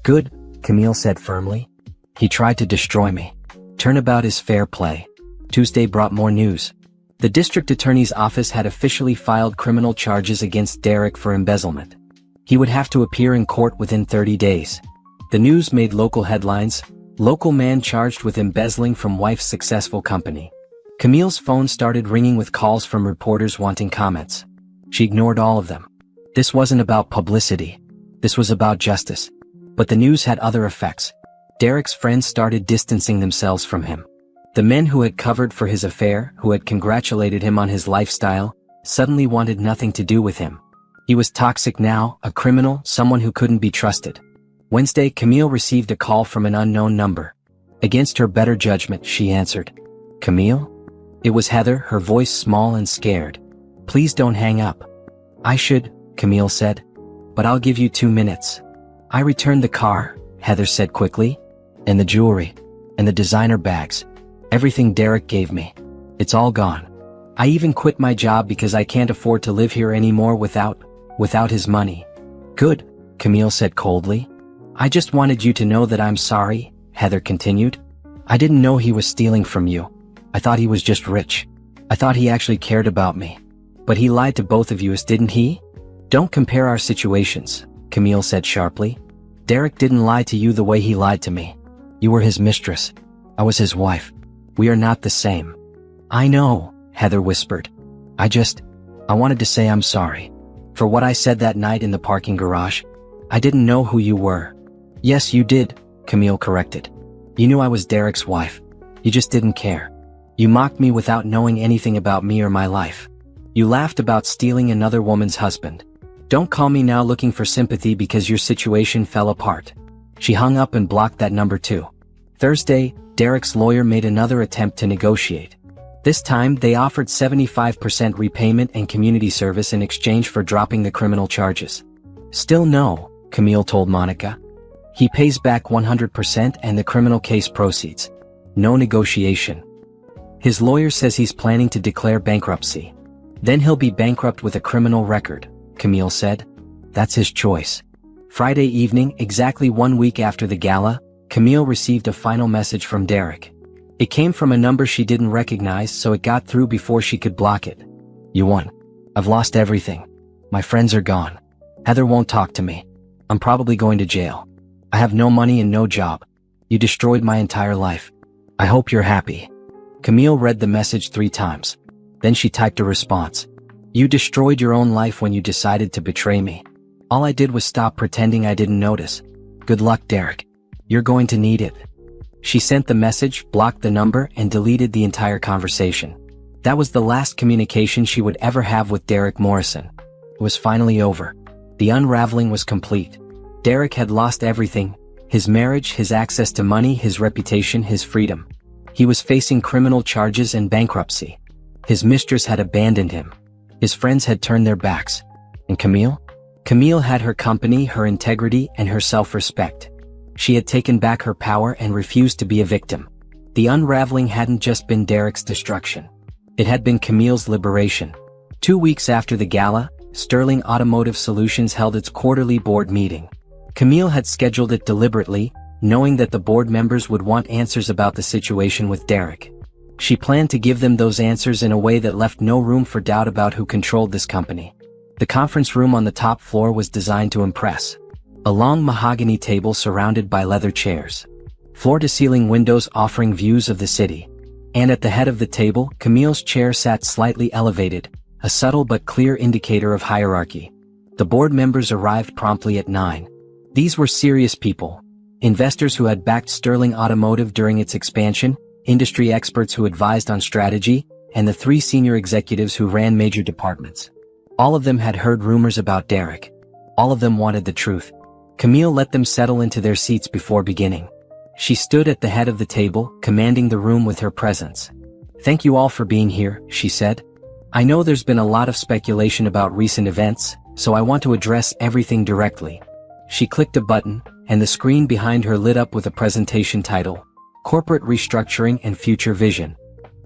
Good, Camille said firmly. He tried to destroy me. Turnabout is fair play. Tuesday brought more news. The district attorney's office had officially filed criminal charges against Derek for embezzlement. He would have to appear in court within 30 days. The news made local headlines. Local man charged with embezzling from wife's successful company. Camille's phone started ringing with calls from reporters wanting comments. She ignored all of them. This wasn't about publicity. This was about justice. But the news had other effects. Derek's friends started distancing themselves from him. The men who had covered for his affair, who had congratulated him on his lifestyle, suddenly wanted nothing to do with him. He was toxic now, a criminal, someone who couldn't be trusted. Wednesday, Camille received a call from an unknown number. Against her better judgment, she answered. Camille? It was Heather, her voice small and scared. Please don't hang up. I should, Camille said. But I'll give you 2 minutes. I returned the car, Heather said quickly. And the jewelry. And the designer bags. Everything Derek gave me. It's all gone. I even quit my job because I can't afford to live here anymore without his money. Good, Camille said coldly. I just wanted you to know that I'm sorry, Heather continued. I didn't know he was stealing from you. I thought he was just rich. I thought he actually cared about me. But he lied to both of you, didn't he? Don't compare our situations, Camille said sharply. Derek didn't lie to you the way he lied to me. You were his mistress. I was his wife. We are not the same. I know, Heather whispered. I wanted to say I'm sorry. For what I said that night in the parking garage. I didn't know who you were. Yes, you did, Camille corrected. You knew I was Derek's wife. You just didn't care. You mocked me without knowing anything about me or my life. You laughed about stealing another woman's husband. Don't call me now looking for sympathy because your situation fell apart. She hung up and blocked that number too. Thursday, Derek's lawyer made another attempt to negotiate. This time, they offered 75% repayment and community service in exchange for dropping the criminal charges. Still no, Camille told Monica. He pays back 100% and the criminal case proceeds. No negotiation. His lawyer says he's planning to declare bankruptcy. Then he'll be bankrupt with a criminal record, Camille said. That's his choice. Friday evening, exactly 1 week after the gala, Camille received a final message from Derek. It came from a number she didn't recognize, so it got through before she could block it. You won. I've lost everything. My friends are gone. Heather won't talk to me. I'm probably going to jail. I have no money and no job. You destroyed my entire life. I hope you're happy. Camille read the message 3 times. Then she typed a response. You destroyed your own life when you decided to betray me. All I did was stop pretending I didn't notice. Good luck, Derek. You're going to need it. She sent the message, blocked the number, and deleted the entire conversation. That was the last communication she would ever have with Derek Morrison. It was finally over. The unraveling was complete. Derek had lost everything: his marriage, his access to money, his reputation, his freedom. He was facing criminal charges and bankruptcy. His mistress had abandoned him. His friends had turned their backs. And Camille? Camille had her company, her integrity, and her self-respect. She had taken back her power and refused to be a victim. The unraveling hadn't just been Derek's destruction. It had been Camille's liberation. 2 weeks after the gala, Sterling Automotive Solutions held its quarterly board meeting. Camille had scheduled it deliberately, knowing that the board members would want answers about the situation with Derek. She planned to give them those answers in a way that left no room for doubt about who controlled this company. The conference room on the top floor was designed to impress. A long mahogany table surrounded by leather chairs. Floor-to-ceiling windows offering views of the city. And at the head of the table, Camille's chair sat slightly elevated, a subtle but clear indicator of hierarchy. The board members arrived promptly at 9. These were serious people. Investors who had backed Sterling Automotive during its expansion, industry experts who advised on strategy, and the 3 senior executives who ran major departments. All of them had heard rumors about Derek. All of them wanted the truth. Camille let them settle into their seats before beginning. She stood at the head of the table, commanding the room with her presence. "Thank you all for being here," she said. "I know there's been a lot of speculation about recent events, so I want to address everything directly." She clicked a button, and the screen behind her lit up with a presentation title, Corporate Restructuring and Future Vision.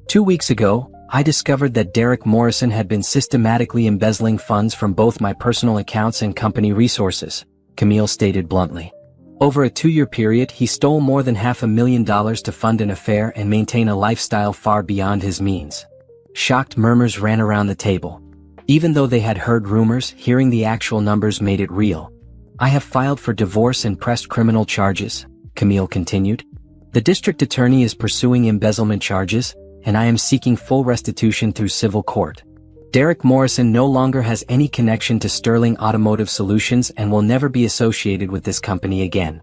2 weeks ago, I discovered that Derek Morrison had been systematically embezzling funds from both my personal accounts and company resources, Camille stated bluntly. Over a 2-year period, he stole more than $500,000 to fund an affair and maintain a lifestyle far beyond his means. Shocked murmurs ran around the table. Even though they had heard rumors, hearing the actual numbers made it real. "I have filed for divorce and pressed criminal charges," Camille continued. "The district attorney is pursuing embezzlement charges, and I am seeking full restitution through civil court. Derek Morrison no longer has any connection to Sterling Automotive Solutions and will never be associated with this company again."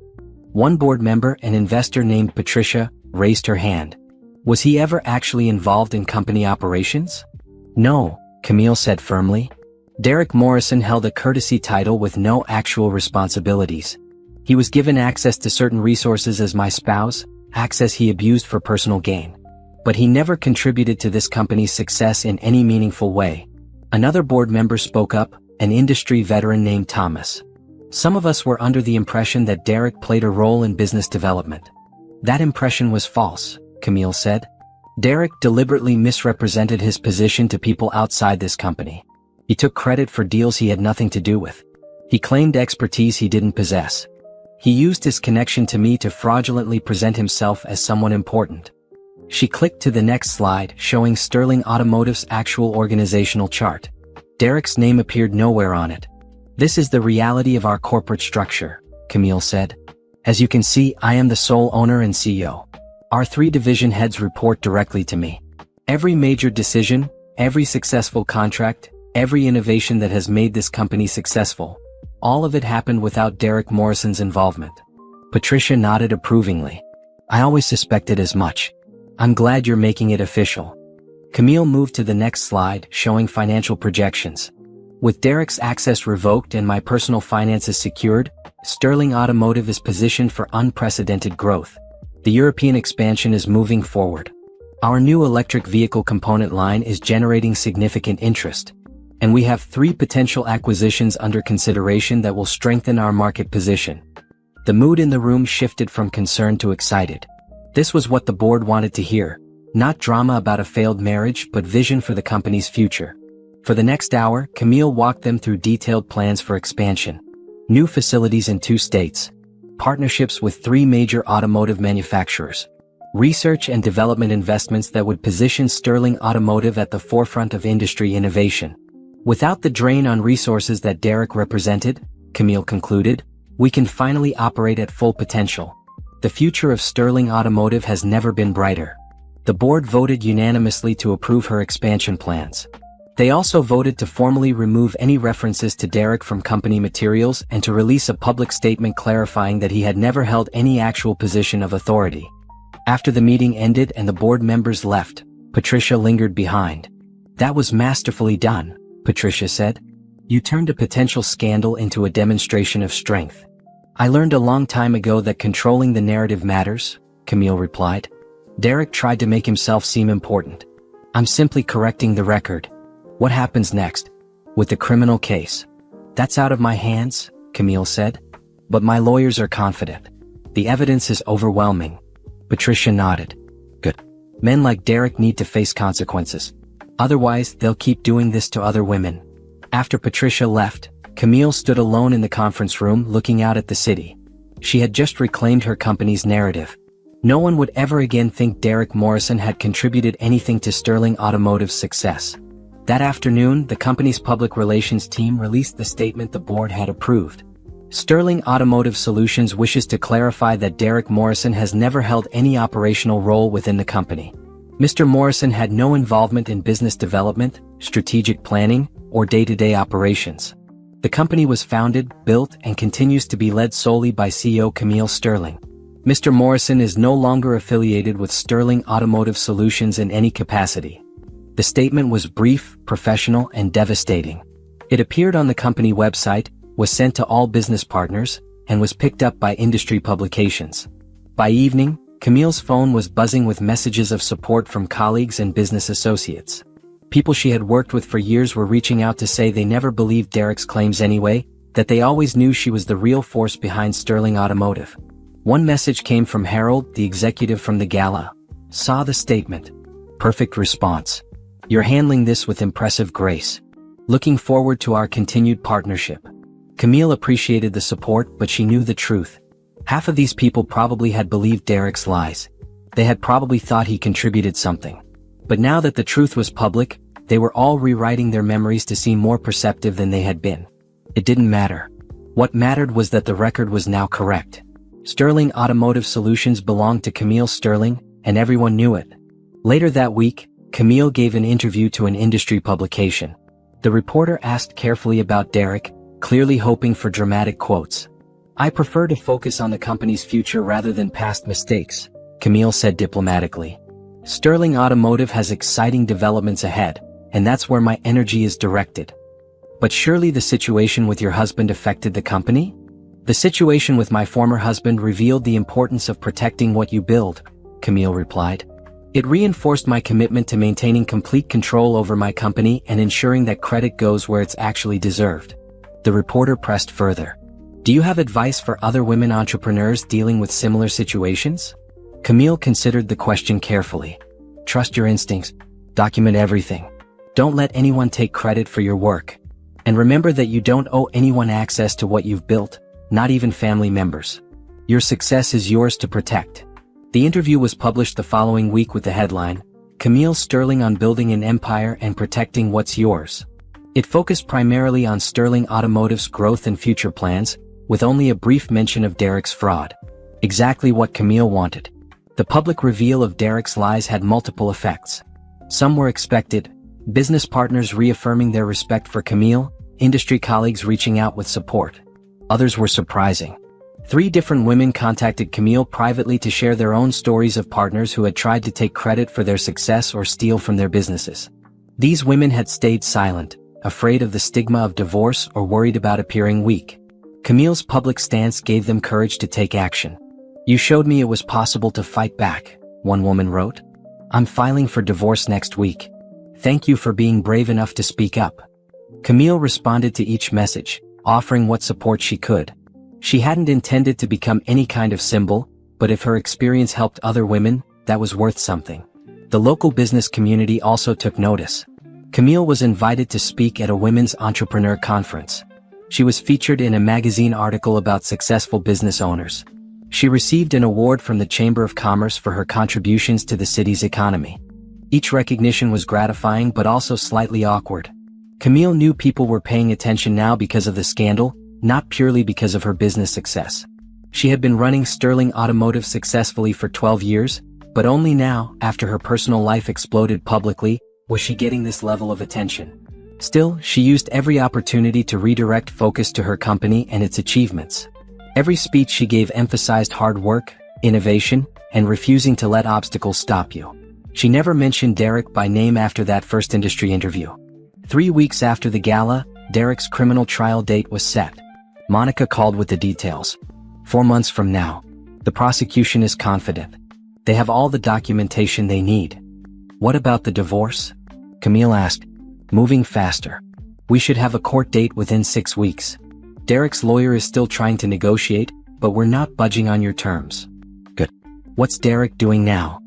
One board member, an investor named Patricia, raised her hand. "Was he ever actually involved in company operations?" "No," Camille said firmly. "Derek Morrison held a courtesy title with no actual responsibilities. He was given access to certain resources as my spouse, access he abused for personal gain. But he never contributed to this company's success in any meaningful way." Another board member spoke up, an industry veteran named Thomas. "Some of us were under the impression that Derek played a role in business development." "That impression was false," Camille said. "Derek deliberately misrepresented his position to people outside this company. He took credit for deals he had nothing to do with. He claimed expertise he didn't possess. He used his connection to me to fraudulently present himself as someone important." She clicked to the next slide, showing Sterling Automotive's actual organizational chart. Derek's name appeared nowhere on it. "This is the reality of our corporate structure," Camille said. "As you can see, I am the sole owner and CEO. Our 3 division heads report directly to me. Every major decision, every successful contract, every innovation that has made this company successful, all of it happened without Derek Morrison's involvement." Patricia nodded approvingly. "I always suspected as much. I'm glad you're making it official." Camille moved to the next slide, showing financial projections. "With Derek's access revoked and my personal finances secured, Sterling Automotive is positioned for unprecedented growth. The European expansion is moving forward. Our new electric vehicle component line is generating significant interest. And we have 3 potential acquisitions under consideration that will strengthen our market position." The mood in the room shifted from concern to excited. This was what the board wanted to hear. Not drama about a failed marriage, but vision for the company's future. For the next hour, Camille walked them through detailed plans for expansion. New facilities in 2 states. Partnerships with 3 major automotive manufacturers. Research and development investments that would position Sterling Automotive at the forefront of industry innovation. "Without the drain on resources that Derek represented," Camille concluded, "we can finally operate at full potential. The future of Sterling Automotive has never been brighter." The board voted unanimously to approve her expansion plans. They also voted to formally remove any references to Derek from company materials and to release a public statement clarifying that he had never held any actual position of authority. After the meeting ended and the board members left, Patricia lingered behind. "That was masterfully done," Patricia said. "You turned a potential scandal into a demonstration of strength." I learned a long time ago that controlling the narrative matters, Camille replied. Derek tried to make himself seem important. I'm simply correcting the record. What happens next? With the criminal case? That's out of my hands, Camille said. But my lawyers are confident. The evidence is overwhelming. Patricia nodded. Good. Men like Derek need to face consequences. Otherwise, they'll keep doing this to other women. After Patricia left, Camille stood alone in the conference room looking out at the city. She had just reclaimed her company's narrative. No one would ever again think Derek Morrison had contributed anything to Sterling Automotive's success. That afternoon, the company's public relations team released the statement the board had approved. Sterling Automotive Solutions wishes to clarify that Derek Morrison has never held any operational role within the company. Mr. Morrison had no involvement in business development, strategic planning, or day-to-day operations. The company was founded, built, and continues to be led solely by CEO Camille Sterling. Mr. Morrison is no longer affiliated with Sterling Automotive Solutions in any capacity. The statement was brief, professional, and devastating. It appeared on the company website, was sent to all business partners, and was picked up by industry publications. By evening, Camille's phone was buzzing with messages of support from colleagues and business associates. People she had worked with for years were reaching out to say they never believed Derek's claims anyway, that they always knew she was the real force behind Sterling Automotive. One message came from Harold, the executive from the gala. Saw the statement. Perfect response. You're handling this with impressive grace. Looking forward to our continued partnership. Camille appreciated the support, but she knew the truth. Half of these people probably had believed Derek's lies. They had probably thought he contributed something. But now that the truth was public, they were all rewriting their memories to seem more perceptive than they had been. It didn't matter. What mattered was that the record was now correct. Sterling Automotive Solutions belonged to Camille Sterling, and everyone knew it. Later that week, Camille gave an interview to an industry publication. The reporter asked carefully about Derek, clearly hoping for dramatic quotes. I prefer to focus on the company's future rather than past mistakes, Camille said diplomatically. Sterling Automotive has exciting developments ahead, and that's where my energy is directed. But surely the situation with your husband affected the company? The situation with my former husband revealed the importance of protecting what you build, Camille replied. It reinforced my commitment to maintaining complete control over my company and ensuring that credit goes where it's actually deserved. The reporter pressed further. Do you have advice for other women entrepreneurs dealing with similar situations? Camille considered the question carefully. Trust your instincts. Document everything. Don't let anyone take credit for your work. And remember that you don't owe anyone access to what you've built, not even family members. Your success is yours to protect. The interview was published the following week with the headline, Camille Sterling on Building an Empire and Protecting What's Yours. It focused primarily on Sterling Automotive's growth and future plans, with only a brief mention of Derek's fraud. Exactly what Camille wanted. The public reveal of Derek's lies had multiple effects. Some were expected, business partners reaffirming their respect for Camille, industry colleagues reaching out with support. Others were surprising. 3 different women contacted Camille privately to share their own stories of partners who had tried to take credit for their success or steal from their businesses. These women had stayed silent, afraid of the stigma of divorce or worried about appearing weak. Camille's public stance gave them courage to take action. You showed me it was possible to fight back, one woman wrote. I'm filing for divorce next week. Thank you for being brave enough to speak up. Camille responded to each message, offering what support she could. She hadn't intended to become any kind of symbol, but if her experience helped other women, that was worth something. The local business community also took notice. Camille was invited to speak at a women's entrepreneur conference. She was featured in a magazine article about successful business owners. She received an award from the Chamber of Commerce for her contributions to the city's economy. Each recognition was gratifying but also slightly awkward. Camille knew people were paying attention now because of the scandal, not purely because of her business success. She had been running Sterling Automotive successfully for 12 years, but only now, after her personal life exploded publicly, was she getting this level of attention. Still, she used every opportunity to redirect focus to her company and its achievements. Every speech she gave emphasized hard work, innovation, and refusing to let obstacles stop you. She never mentioned Derek by name after that first industry interview. 3 weeks after the gala, Derek's criminal trial date was set. Monica called with the details. 4 months from now. The prosecution is confident. They have all the documentation they need. What about the divorce? Camille asked, moving faster. We should have a court date within 6 weeks. Derek's lawyer is still trying to negotiate, but we're not budging on your terms. Good. What's Derek doing now?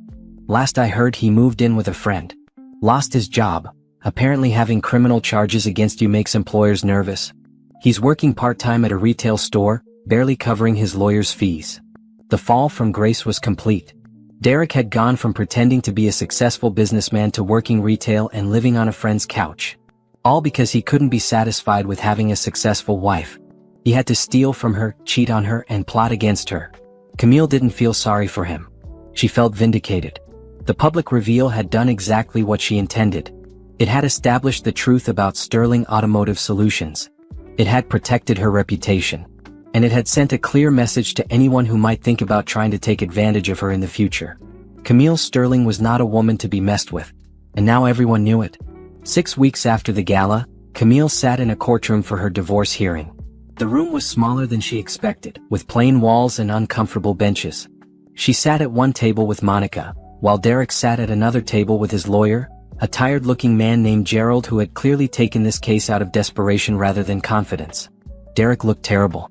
Last I heard he moved in with a friend. Lost his job. Apparently having criminal charges against you makes employers nervous. He's working part-time at a retail store, barely covering his lawyer's fees. The fall from grace was complete. Derek had gone from pretending to be a successful businessman to working retail and living on a friend's couch. All because he couldn't be satisfied with having a successful wife. He had to steal from her, cheat on her, and plot against her. Camille didn't feel sorry for him. She felt vindicated. The public reveal had done exactly what she intended. It had established the truth about Sterling Automotive Solutions. It had protected her reputation. And it had sent a clear message to anyone who might think about trying to take advantage of her in the future. Camille Sterling was not a woman to be messed with. And now everyone knew it. 6 weeks after the gala, Camille sat in a courtroom for her divorce hearing. The room was smaller than she expected, with plain walls and uncomfortable benches. She sat at one table with Monica, while Derek sat at another table with his lawyer, a tired-looking man named Gerald who had clearly taken this case out of desperation rather than confidence. Derek looked terrible.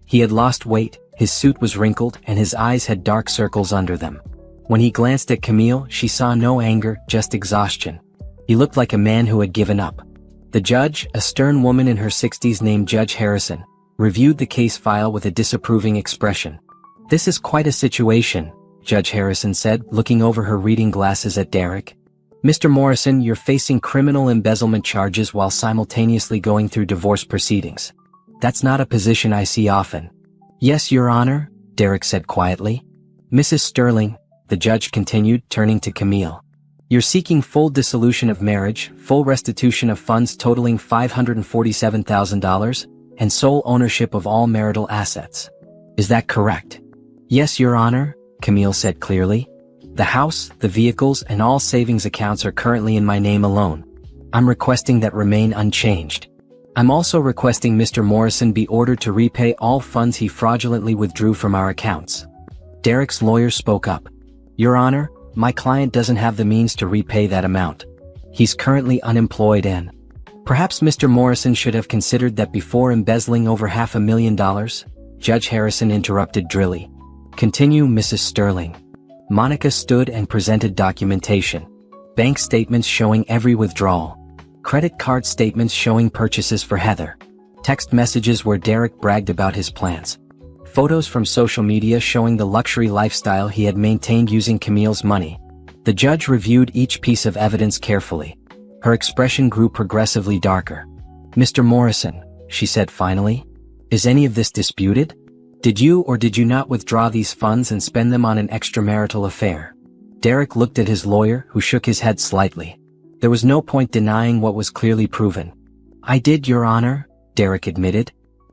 He had lost weight, his suit was wrinkled, and his eyes had dark circles under them. When he glanced at Camille, she saw no anger, just exhaustion. He looked like a man who had given up. The judge, a stern woman in her 60s named Judge Harrison, reviewed the case file with a disapproving expression. "This is quite a situation," Judge Harrison said, looking over her reading glasses at Derek. "Mr. Morrison, you're facing criminal embezzlement charges while simultaneously going through divorce proceedings. That's not a position I see often." "Yes, Your Honor," Derek said quietly. "Mrs. Sterling," the judge continued, turning to Camille. "You're seeking full dissolution of marriage, full restitution of funds totaling $547,000, and sole ownership of all marital assets. Is that correct?" "Yes, Your Honor," Camille said clearly. "The house, the vehicles, and all savings accounts are currently in my name alone. I'm requesting that remain unchanged. I'm also requesting Mr. Morrison be ordered to repay all funds he fraudulently withdrew from our accounts." Derek's lawyer spoke up. "Your Honor, my client doesn't have the means to repay that amount. He's currently unemployed and..." "Perhaps Mr. Morrison should have considered that before embezzling over $500,000, Judge Harrison interrupted Drilly. "Continue, Mrs. Sterling." Monica stood and presented documentation. Bank statements showing every withdrawal. Credit card statements showing purchases for Heather. Text messages where Derek bragged about his plans. Photos from social media showing the luxury lifestyle he had maintained using Camille's money. The judge reviewed each piece of evidence carefully. Her expression grew progressively darker. "Mr. Morrison," she said finally, "is any of this disputed? Did you or did you not withdraw these funds and spend them on an extramarital affair?" Derek looked at his lawyer, who shook his head slightly. There was no point denying what was clearly proven. "I did, Your Honor," Derek admitted.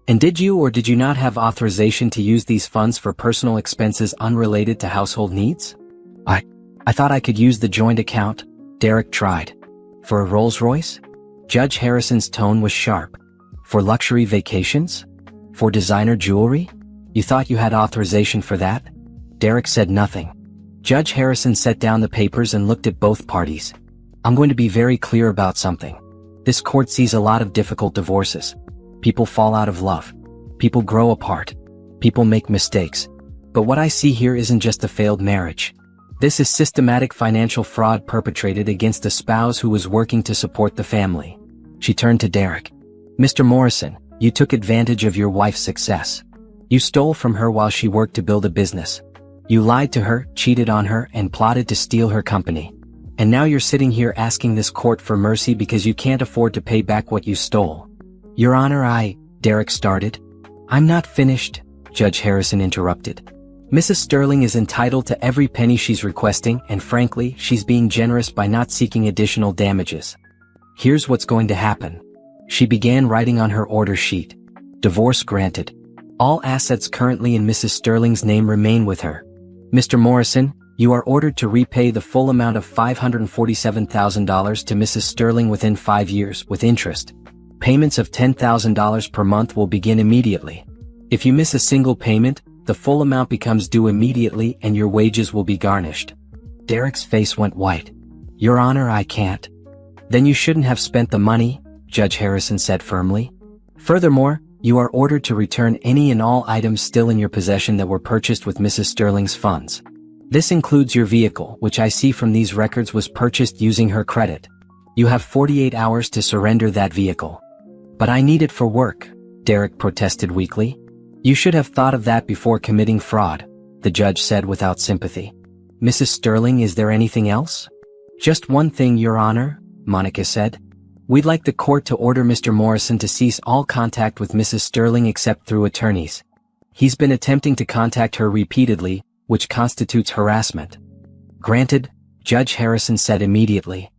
"And did you or did you not have authorization to use these funds for personal expenses unrelated to household needs?" I thought I could use the joint account," Derek tried. "For a Rolls-Royce?" Judge Harrison's tone was sharp. "For luxury vacations? For designer jewelry? You thought you had authorization for that?" Derek said nothing. Judge Harrison set down the papers and looked at both parties. "I'm going to be very clear about something. This court sees a lot of difficult divorces. People fall out of love. People grow apart. People make mistakes. But what I see here isn't just a failed marriage. This is systematic financial fraud perpetrated against a spouse who was working to support the family." She turned to Derek. "Mr. Morrison, you took advantage of your wife's success. You stole from her while she worked to build a business. You lied to her, cheated on her, and plotted to steal her company. And now you're sitting here asking this court for mercy because you can't afford to pay back what you stole." "Your Honor, Derek started. "I'm not finished," Judge Harrison interrupted. "Mrs. Sterling is entitled to every penny she's requesting, and frankly, she's being generous by not seeking additional damages. Here's what's going to happen." She began writing on her order sheet. "Divorce granted. All assets currently in Mrs. Sterling's name remain with her. Mr. Morrison, you are ordered to repay the full amount of $547,000 to Mrs. Sterling within 5 years, with interest. Payments of $10,000 per month will begin immediately. If you miss a single payment, the full amount becomes due immediately and your wages will be garnished. Derek's face went white. Your Honor, I can't. Then you shouldn't have spent the money, Judge Harrison said firmly. Furthermore, you are ordered to return any and all items still in your possession that were purchased with Mrs. Sterling's funds. This includes your vehicle, which I see from these records was purchased using her credit. You have 48 hours to surrender that vehicle. But I need it for work, Derek protested weakly. You should have thought of that before committing fraud, the judge said without sympathy. Mrs. Sterling, is there anything else? Just one thing, Your Honor, Monica said. We'd like the court to order Mr. Morrison to cease all contact with Mrs. Sterling except through attorneys. He's been attempting to contact her repeatedly, which constitutes harassment. Granted, Judge Harrison said immediately.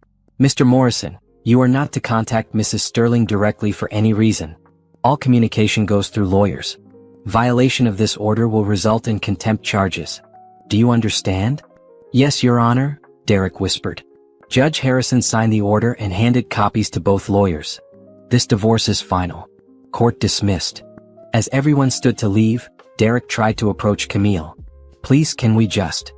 Mr. Morrison, you are not to contact Mrs. Sterling directly for any reason. All communication goes through lawyers. Violation of this order will result in contempt charges. Do you understand? Yes, Your Honor, Derek whispered. Judge Harrison signed the order and handed copies to both lawyers. This divorce is final. Court dismissed. As everyone stood to leave, Derek tried to approach Camille. Please, can we just?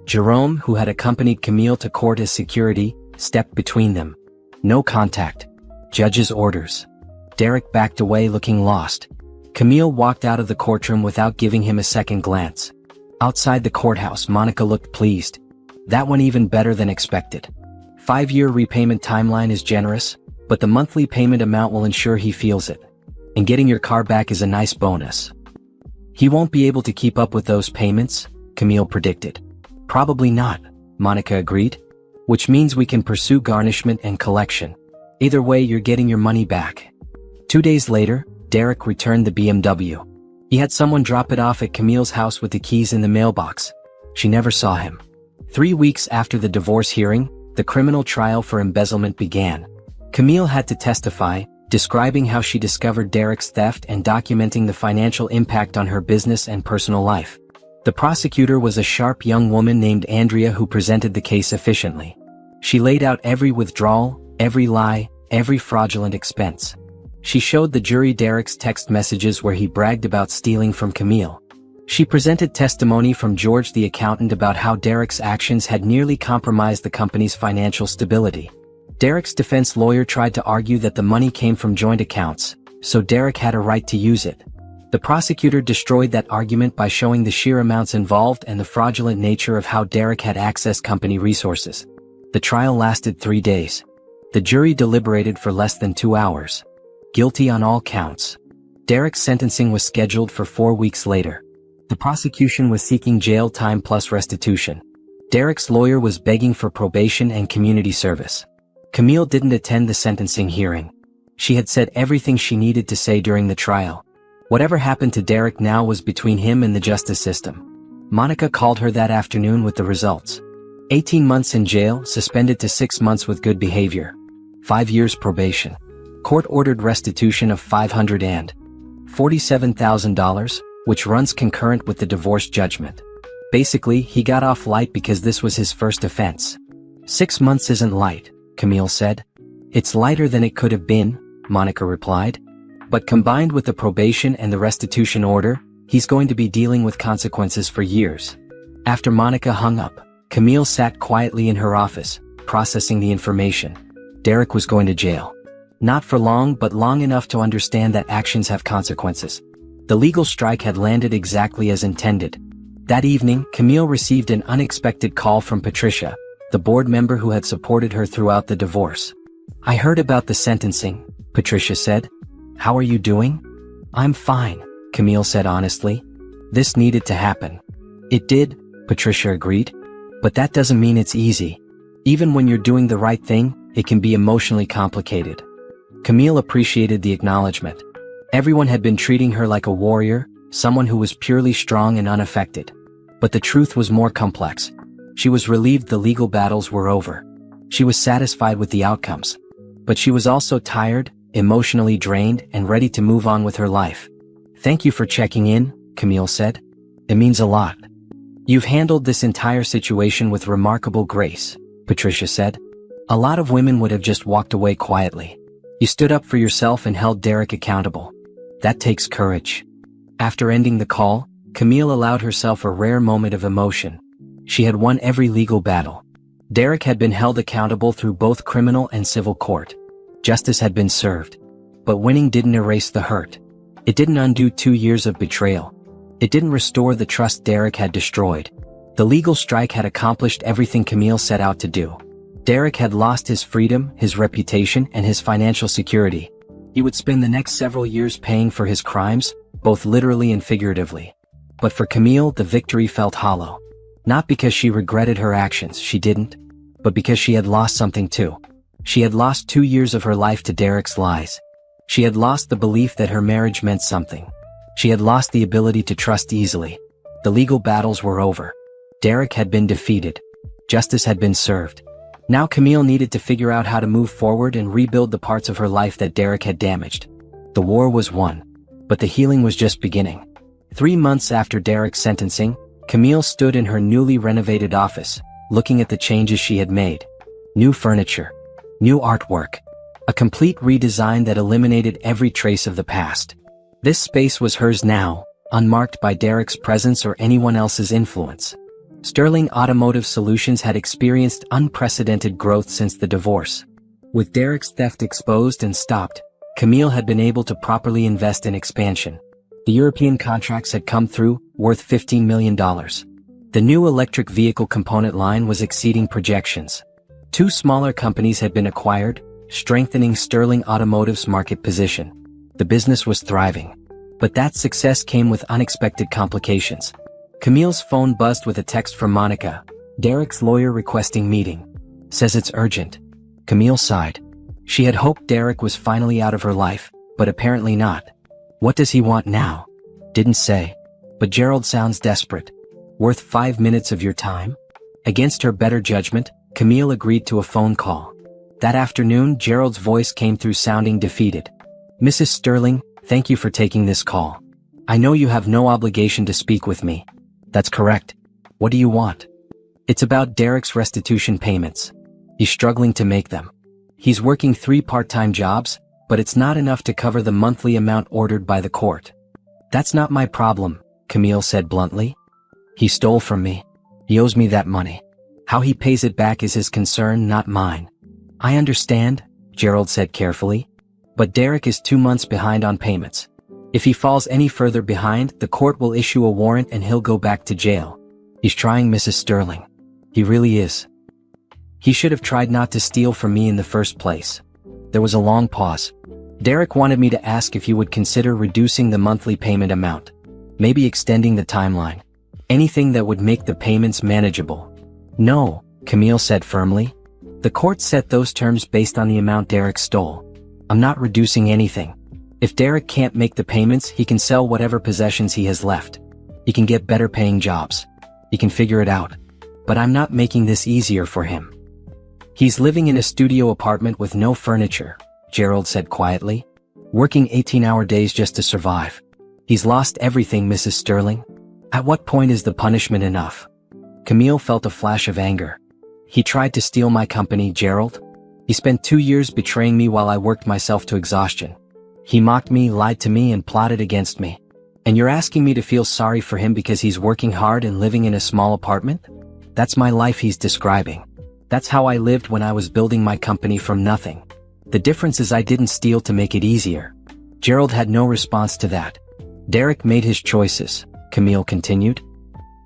Jerome, who had accompanied Camille to court as security, stepped between them. No contact. Judge's orders. Derek backed away looking lost. Camille walked out of the courtroom without giving him a second glance. Outside the courthouse, Monica looked pleased. That went even better than expected. 5-year repayment timeline is generous, but the monthly payment amount will ensure he feels it. And getting your car back is a nice bonus. He won't be able to keep up with those payments, Camille predicted. Probably not, Monica agreed. Which means we can pursue garnishment and collection. Either way, you're getting your money back. 2 days later, Derek returned the BMW. He had someone drop it off at Camille's house with the keys in the mailbox. She never saw him. 3 weeks after the divorce hearing, the criminal trial for embezzlement began. Camille had to testify, describing how she discovered Derek's theft and documenting the financial impact on her business and personal life. The prosecutor was a sharp young woman named Andrea who presented the case efficiently. She laid out every withdrawal, every lie, every fraudulent expense. She showed the jury Derek's text messages where he bragged about stealing from Camille. She presented testimony from George the accountant about how Derek's actions had nearly compromised the company's financial stability. Derek's defense lawyer tried to argue that the money came from joint accounts, so Derek had a right to use it. The prosecutor destroyed that argument by showing the sheer amounts involved and the fraudulent nature of how Derek had accessed company resources. The trial lasted 3 days. The jury deliberated for less than 2 hours. Guilty on all counts. Derek's sentencing was scheduled for 4 weeks later. The prosecution was seeking jail time plus restitution. Derek's lawyer was begging for probation and community service. Camille didn't attend the sentencing hearing. She had said everything she needed to say during the trial. Whatever happened to Derek now was between him and the justice system. Monica called her that afternoon with the results. 18 months in jail, suspended to 6 months with good behavior. 5 years probation. Court ordered restitution of $547,000, which runs concurrent with the divorce judgment. Basically, he got off light because this was his first offense. 6 months isn't light, Camille said. It's lighter than it could have been, Monica replied. But combined with the probation and the restitution order, he's going to be dealing with consequences for years. After Monica hung up, Camille sat quietly in her office, processing the information. Derek was going to jail. Not for long, but long enough to understand that actions have consequences. The legal strike had landed exactly as intended. That evening, Camille received an unexpected call from Patricia, the board member who had supported her throughout the divorce. I heard about the sentencing, Patricia said. How are you doing? I'm fine, Camille said honestly. This needed to happen. It did, Patricia agreed. But that doesn't mean it's easy. Even when you're doing the right thing, it can be emotionally complicated. Camille appreciated the acknowledgement. Everyone had been treating her like a warrior, someone who was purely strong and unaffected. But the truth was more complex. She was relieved the legal battles were over. She was satisfied with the outcomes. But she was also tired, emotionally drained, and ready to move on with her life. Thank you for checking in, Camille said. It means a lot. You've handled this entire situation with remarkable grace, Patricia said. A lot of women would have just walked away quietly. You stood up for yourself and held Derek accountable. That takes courage. After ending the call, Camille allowed herself a rare moment of emotion. She had won every legal battle. Derek had been held accountable through both criminal and civil court. Justice had been served. But winning didn't erase the hurt. It didn't undo 2 years of betrayal. It didn't restore the trust Derek had destroyed. The legal strike had accomplished everything Camille set out to do. Derek had lost his freedom, his reputation, and his financial security. He would spend the next several years paying for his crimes, both literally and figuratively. But for Camille, the victory felt hollow. Not because she regretted her actions, she didn't, but because she had lost something too. She had lost 2 years of her life to Derek's lies. She had lost the belief that her marriage meant something. She had lost the ability to trust easily. The legal battles were over. Derek had been defeated. Justice had been served. Now Camille needed to figure out how to move forward and rebuild the parts of her life that Derek had damaged. The war was won, but the healing was just beginning. 3 months after Derek's sentencing, Camille stood in her newly renovated office, looking at the changes she had made. New furniture. New artwork. A complete redesign that eliminated every trace of the past. This space was hers now, unmarked by Derek's presence or anyone else's influence. Sterling Automotive Solutions had experienced unprecedented growth since the divorce. With Derek's theft exposed and stopped, Camille had been able to properly invest in expansion. The European contracts had come through, worth $15 million. The new electric vehicle component line was exceeding projections. 2 smaller companies had been acquired, strengthening Sterling Automotive's market position. The business was thriving. But that success came with unexpected complications. Camille's phone buzzed with a text from Monica. Derek's lawyer requesting meeting. Says it's urgent. Camille sighed. She had hoped Derek was finally out of her life, but apparently not. What does he want now? Didn't say. But Gerald sounds desperate. Worth 5 minutes of your time? Against her better judgment, Camille agreed to a phone call. That afternoon, Gerald's voice came through sounding defeated. Mrs. Sterling, thank you for taking this call. I know you have no obligation to speak with me. That's correct. What do you want? It's about Derek's restitution payments. He's struggling to make them. He's working 3 part-time jobs, but it's not enough to cover the monthly amount ordered by the court. That's not my problem, Camille said bluntly. He stole from me. He owes me that money. How he pays it back is his concern, not mine. I understand, Gerald said carefully. But Derek is 2 months behind on payments. If he falls any further behind, the court will issue a warrant and he'll go back to jail. He's trying, Mrs. Sterling. He really is. He should have tried not to steal from me in the first place. There was a long pause. Derek wanted me to ask if you would consider reducing the monthly payment amount. Maybe extending the timeline. Anything that would make the payments manageable. No, Camille said firmly. The court set those terms based on the amount Derek stole. I'm not reducing anything. If Derek can't make the payments, he can sell whatever possessions he has left. He can get better paying jobs. He can figure it out. But I'm not making this easier for him. He's living in a studio apartment with no furniture, Gerald said quietly. Working 18-hour days just to survive. He's lost everything, Mrs. Sterling. At what point is the punishment enough? Camille felt a flash of anger. He tried to steal my company, Gerald. He spent 2 years betraying me while I worked myself to exhaustion. He mocked me, lied to me, and plotted against me. And you're asking me to feel sorry for him because he's working hard and living in a small apartment? That's my life he's describing. That's how I lived when I was building my company from nothing. The difference is I didn't steal to make it easier. Gerald had no response to that. Derek made his choices, Camille continued.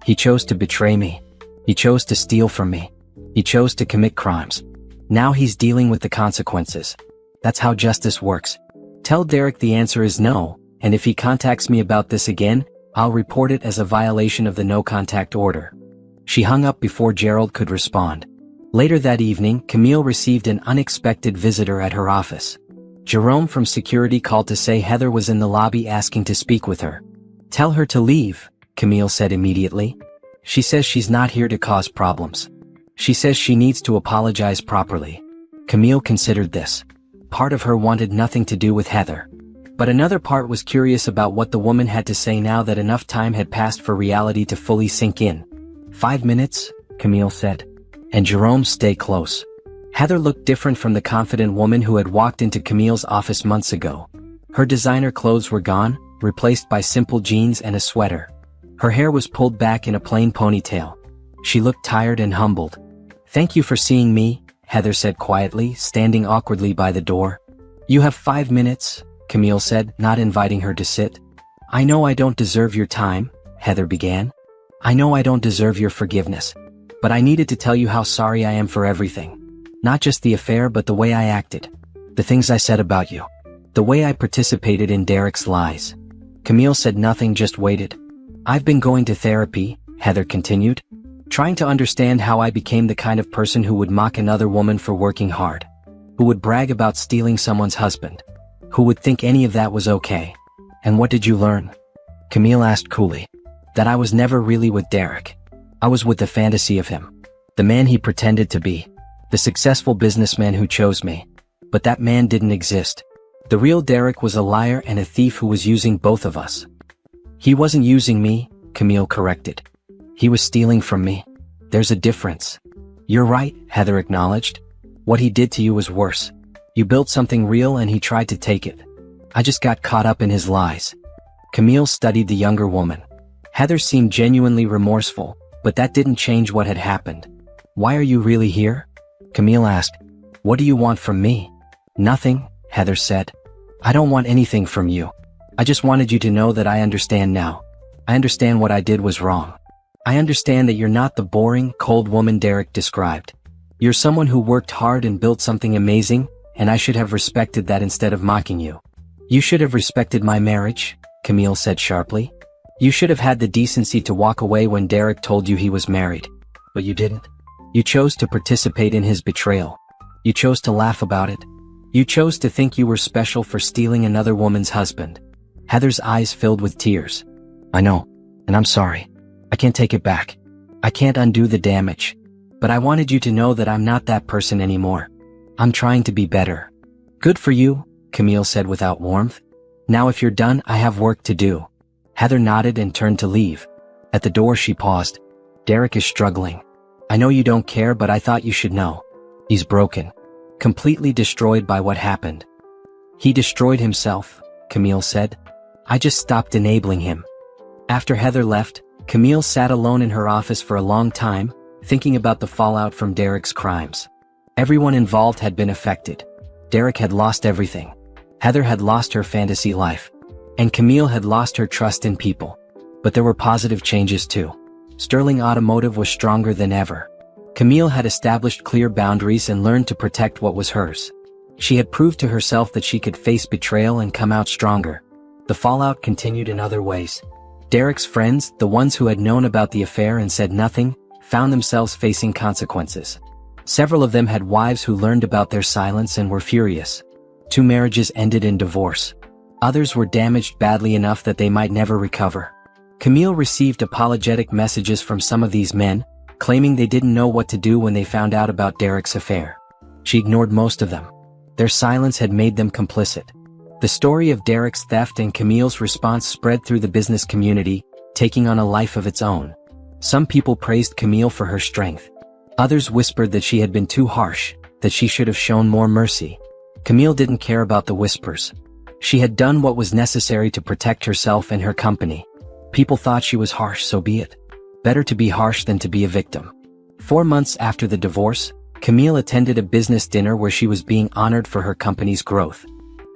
He chose to betray me. He chose to steal from me. He chose to commit crimes. Now he's dealing with the consequences. That's how justice works. Tell Derek the answer is no, and if he contacts me about this again, I'll report it as a violation of the no-contact order. She hung up before Gerald could respond. Later that evening, Camille received an unexpected visitor at her office. Jerome from security called to say Heather was in the lobby asking to speak with her. Tell her to leave, Camille said immediately. She says she's not here to cause problems. She says she needs to apologize properly. Camille considered this. Part of her wanted nothing to do with Heather. But another part was curious about what the woman had to say now that enough time had passed for reality to fully sink in. 5 minutes, Camille said. And Jerome, stay close. Heather looked different from the confident woman who had walked into Camille's office months ago. Her designer clothes were gone, replaced by simple jeans and a sweater. Her hair was pulled back in a plain ponytail. She looked tired and humbled. "Thank you for seeing me," Heather said quietly, standing awkwardly by the door. "You have 5 minutes," Camille said, not inviting her to sit. "I know I don't deserve your time," Heather began. "I know I don't deserve your forgiveness. But I needed to tell you how sorry I am for everything. Not just the affair but the way I acted. The things I said about you. The way I participated in Derek's lies." Camille said nothing, just waited. "I've been going to therapy," Heather continued. "Trying to understand how I became the kind of person who would mock another woman for working hard. Who would brag about stealing someone's husband. Who would think any of that was okay." "And what did you learn?" Camille asked coolly. "That I was never really with Derek. I was with the fantasy of him. The man he pretended to be. The successful businessman who chose me. But that man didn't exist. The real Derek was a liar and a thief who was using both of us." "He wasn't using me," Camille corrected. "He was stealing from me. There's a difference." "You're right," Heather acknowledged. "What he did to you was worse. You built something real and he tried to take it. I just got caught up in his lies." Camille studied the younger woman. Heather seemed genuinely remorseful, but that didn't change what had happened. "Why are you really here?" Camille asked. "What do you want from me?" "Nothing," Heather said. "I don't want anything from you. I just wanted you to know that I understand now. I understand what I did was wrong. I understand that you're not the boring, cold woman Derek described. You're someone who worked hard and built something amazing, and I should have respected that instead of mocking you." "You should have respected my marriage," Camille said sharply. "You should have had the decency to walk away when Derek told you he was married. But you didn't. You chose to participate in his betrayal. You chose to laugh about it. You chose to think you were special for stealing another woman's husband." Heather's eyes filled with tears. "I know, and I'm sorry. I can't take it back. I can't undo the damage. But I wanted you to know that I'm not that person anymore. I'm trying to be better." "Good for you," Camille said without warmth. "Now if you're done, I have work to do." Heather nodded and turned to leave. At the door she paused. "Derek is struggling. I know you don't care, but I thought you should know. He's broken. Completely destroyed by what happened." "He destroyed himself," Camille said. "I just stopped enabling him." After Heather left, Camille sat alone in her office for a long time, thinking about the fallout from Derek's crimes. Everyone involved had been affected. Derek had lost everything. Heather had lost her fantasy life. And Camille had lost her trust in people. But there were positive changes too. Sterling Automotive was stronger than ever. Camille had established clear boundaries and learned to protect what was hers. She had proved to herself that she could face betrayal and come out stronger. The fallout continued in other ways. Derek's friends, the ones who had known about the affair and said nothing, found themselves facing consequences. Several of them had wives who learned about their silence and were furious. 2 marriages ended in divorce. Others were damaged badly enough that they might never recover. Camille received apologetic messages from some of these men, claiming they didn't know what to do when they found out about Derek's affair. She ignored most of them. Their silence had made them complicit. The story of Derek's theft and Camille's response spread through the business community, taking on a life of its own. Some people praised Camille for her strength. Others whispered that she had been too harsh, that she should have shown more mercy. Camille didn't care about the whispers. She had done what was necessary to protect herself and her company. People thought she was harsh, so be it. Better to be harsh than to be a victim. 4 months after the divorce, Camille attended a business dinner where she was being honored for her company's growth.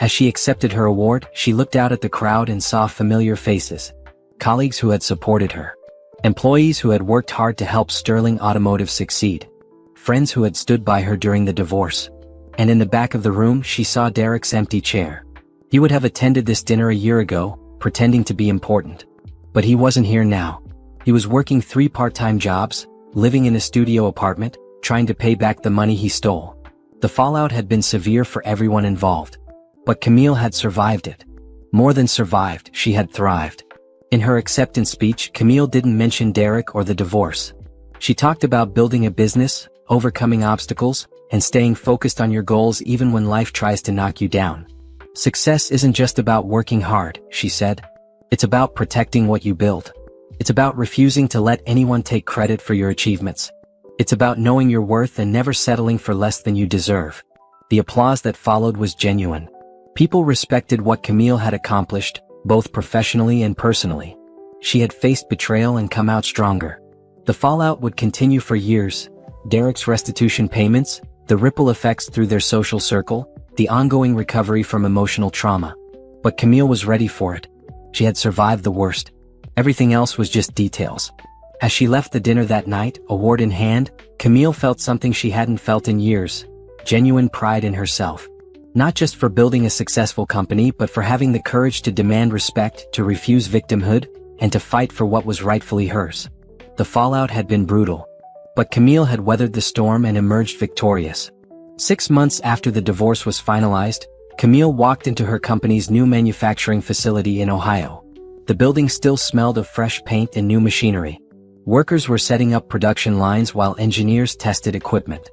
As she accepted her award, she looked out at the crowd and saw familiar faces. Colleagues who had supported her. Employees who had worked hard to help Sterling Automotive succeed. Friends who had stood by her during the divorce. And in the back of the room she saw Derek's empty chair. He would have attended this dinner a year ago, pretending to be important. But he wasn't here now. He was working 3 part-time jobs, living in a studio apartment, trying to pay back the money he stole. The fallout had been severe for everyone involved. But Camille had survived it. More than survived, she had thrived. In her acceptance speech, Camille didn't mention Derek or the divorce. She talked about building a business, overcoming obstacles, and staying focused on your goals even when life tries to knock you down. Success isn't just about working hard, she said. It's about protecting what you build. It's about refusing to let anyone take credit for your achievements. It's about knowing your worth and never settling for less than you deserve. The applause that followed was genuine. People respected what Camille had accomplished, both professionally and personally. She had faced betrayal and come out stronger. The fallout would continue for years. Derek's restitution payments, the ripple effects through their social circle, the ongoing recovery from emotional trauma. But Camille was ready for it. She had survived the worst. Everything else was just details. As she left the dinner that night, award in hand, Camille felt something she hadn't felt in years. Genuine pride in herself. Not just for building a successful company, but for having the courage to demand respect, to refuse victimhood, and to fight for what was rightfully hers. The fallout had been brutal. But Camille had weathered the storm and emerged victorious. 6 months after the divorce was finalized, Camille walked into her company's new manufacturing facility in Ohio. The building still smelled of fresh paint and new machinery. Workers were setting up production lines while engineers tested equipment.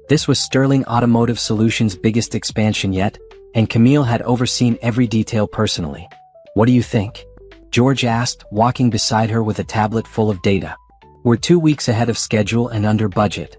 This was Sterling Automotive Solutions' biggest expansion yet, and Camille had overseen every detail personally. "What do you think?" George asked, walking beside her with a tablet full of data. "We're 2 weeks ahead of schedule and under budget."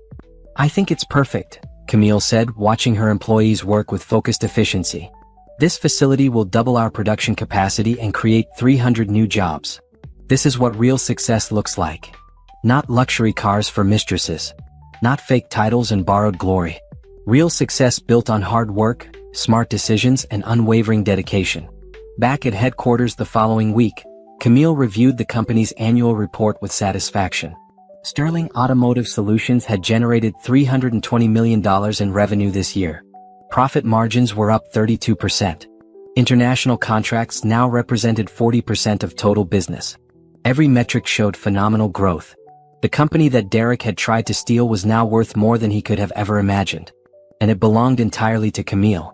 "I think it's perfect," Camille said, watching her employees work with focused efficiency. "This facility will double our production capacity and create 300 new jobs. This is what real success looks like. Not luxury cars for mistresses. Not fake titles and borrowed glory. Real success built on hard work, smart decisions, and unwavering dedication." Back at headquarters the following week, Camille reviewed the company's annual report with satisfaction. Sterling Automotive Solutions had generated $320 million in revenue this year. Profit margins were up 32%. International contracts now represented 40% of total business. Every metric showed phenomenal growth. The company that Derek had tried to steal was now worth more than he could have ever imagined. And it belonged entirely to Camille.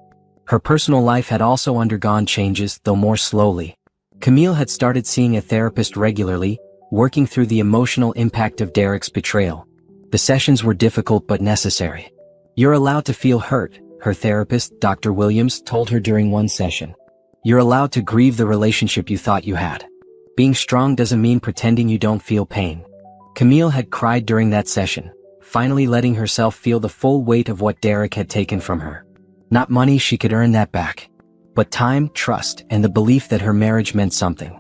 Her personal life had also undergone changes, though more slowly. Camille had started seeing a therapist regularly, working through the emotional impact of Derek's betrayal. The sessions were difficult but necessary. "You're allowed to feel hurt," her therapist, Dr. Williams, told her during one session. "You're allowed to grieve the relationship you thought you had. Being strong doesn't mean pretending you don't feel pain." Camille had cried during that session, finally letting herself feel the full weight of what Derek had taken from her. Not money, she could earn that back. But time, trust, and the belief that her marriage meant something.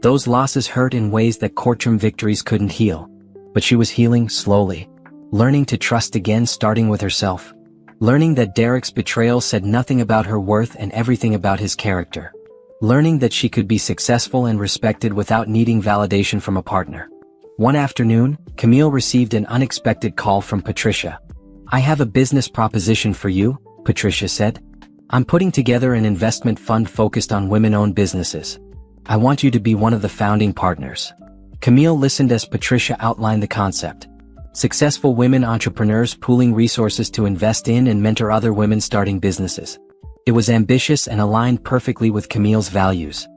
Those losses hurt in ways that courtroom victories couldn't heal. But she was healing slowly. Learning to trust again, starting with herself. Learning that Derek's betrayal said nothing about her worth and everything about his character. Learning that she could be successful and respected without needing validation from a partner. One afternoon, Camille received an unexpected call from Patricia. "I have a business proposition for you," Patricia said. "I'm putting together an investment fund focused on women-owned businesses. I want you to be one of the founding partners." Camille listened as Patricia outlined the concept. Successful women entrepreneurs pooling resources to invest in and mentor other women starting businesses. It was ambitious and aligned perfectly with Camille's values.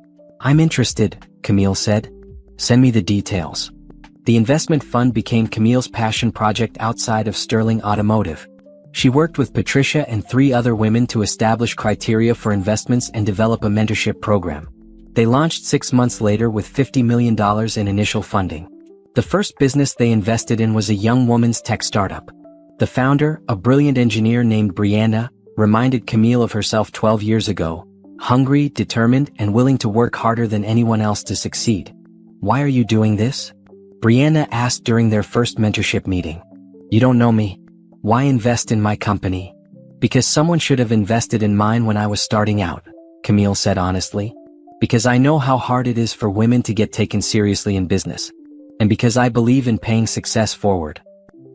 "I'm interested," Camille said. "Send me the details." The investment fund became Camille's passion project outside of Sterling Automotive. She worked with Patricia and 3 other women to establish criteria for investments and develop a mentorship program. They launched 6 months later with $50 million in initial funding. The first business they invested in was a young woman's tech startup. The founder, a brilliant engineer named Brianna, reminded Camille of herself 12 years ago, hungry, determined, and willing to work harder than anyone else to succeed. "Why are you doing this?" Brianna asked during their first mentorship meeting. "You don't know me. Why invest in my company?" "Because someone should have invested in mine when I was starting out," Camille said honestly. "Because I know how hard it is for women to get taken seriously in business. And because I believe in paying success forward."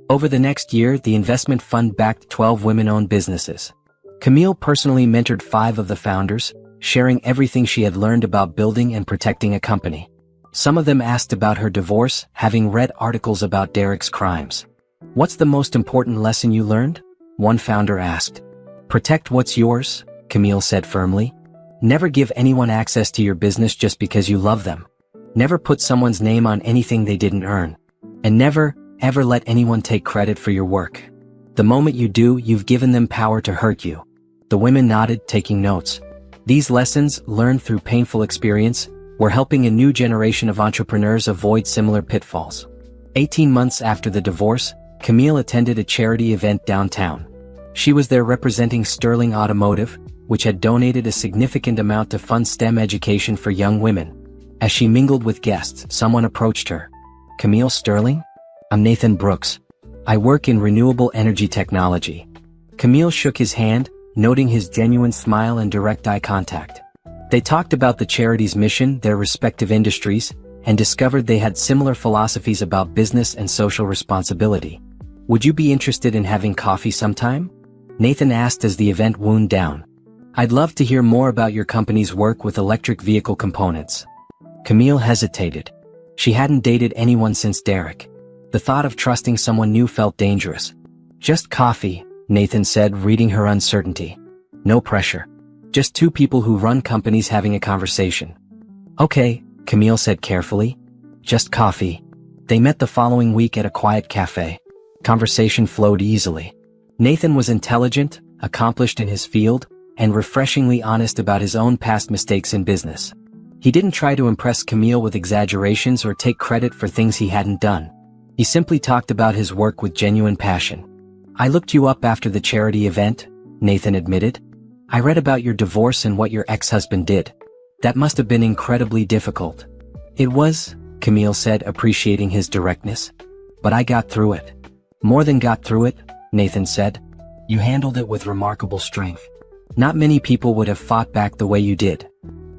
Over the next year, the investment fund backed 12 women-owned businesses. Camille personally mentored 5 of the founders, sharing everything she had learned about building and protecting a company. Some of them asked about her divorce, having read articles about Derek's crimes. "What's the most important lesson you learned?" one founder asked. "Protect what's yours," Camille said firmly. "Never give anyone access to your business just because you love them. Never put someone's name on anything they didn't earn. And never, ever let anyone take credit for your work. The moment you do, you've given them power to hurt you." The women nodded, taking notes. These lessons, learned through painful experience, were helping a new generation of entrepreneurs avoid similar pitfalls. 18 months after the divorce, Camille attended a charity event downtown. She was there representing Sterling Automotive, which had donated a significant amount to fund STEM education for young women. As she mingled with guests, someone approached her. "Camille Sterling? I'm Nathan Brooks. I work in renewable energy technology." Camille shook his hand, noting his genuine smile and direct eye contact. They talked about the charity's mission, their respective industries, and discovered they had similar philosophies about business and social responsibility. "Would you be interested in having coffee sometime?" Nathan asked as the event wound down. "I'd love to hear more about your company's work with electric vehicle components." Camille hesitated. She hadn't dated anyone since Derek. The thought of trusting someone new felt dangerous. "Just coffee," Nathan said, reading her uncertainty. "No pressure. Just two people who run companies having a conversation." "Okay," Camille said carefully. "Just coffee." They met the following week at a quiet cafe. Conversation flowed easily. Nathan was intelligent, accomplished in his field, and refreshingly honest about his own past mistakes in business. He didn't try to impress Camille with exaggerations or take credit for things he hadn't done. He simply talked about his work with genuine passion. "I looked you up after the charity event," Nathan admitted. "I read about your divorce and what your ex-husband did. That must have been incredibly difficult." "It was," Camille said, appreciating his directness. "But I got through it." "More than got through it," Nathan said. "You handled it with remarkable strength. Not many people would have fought back the way you did."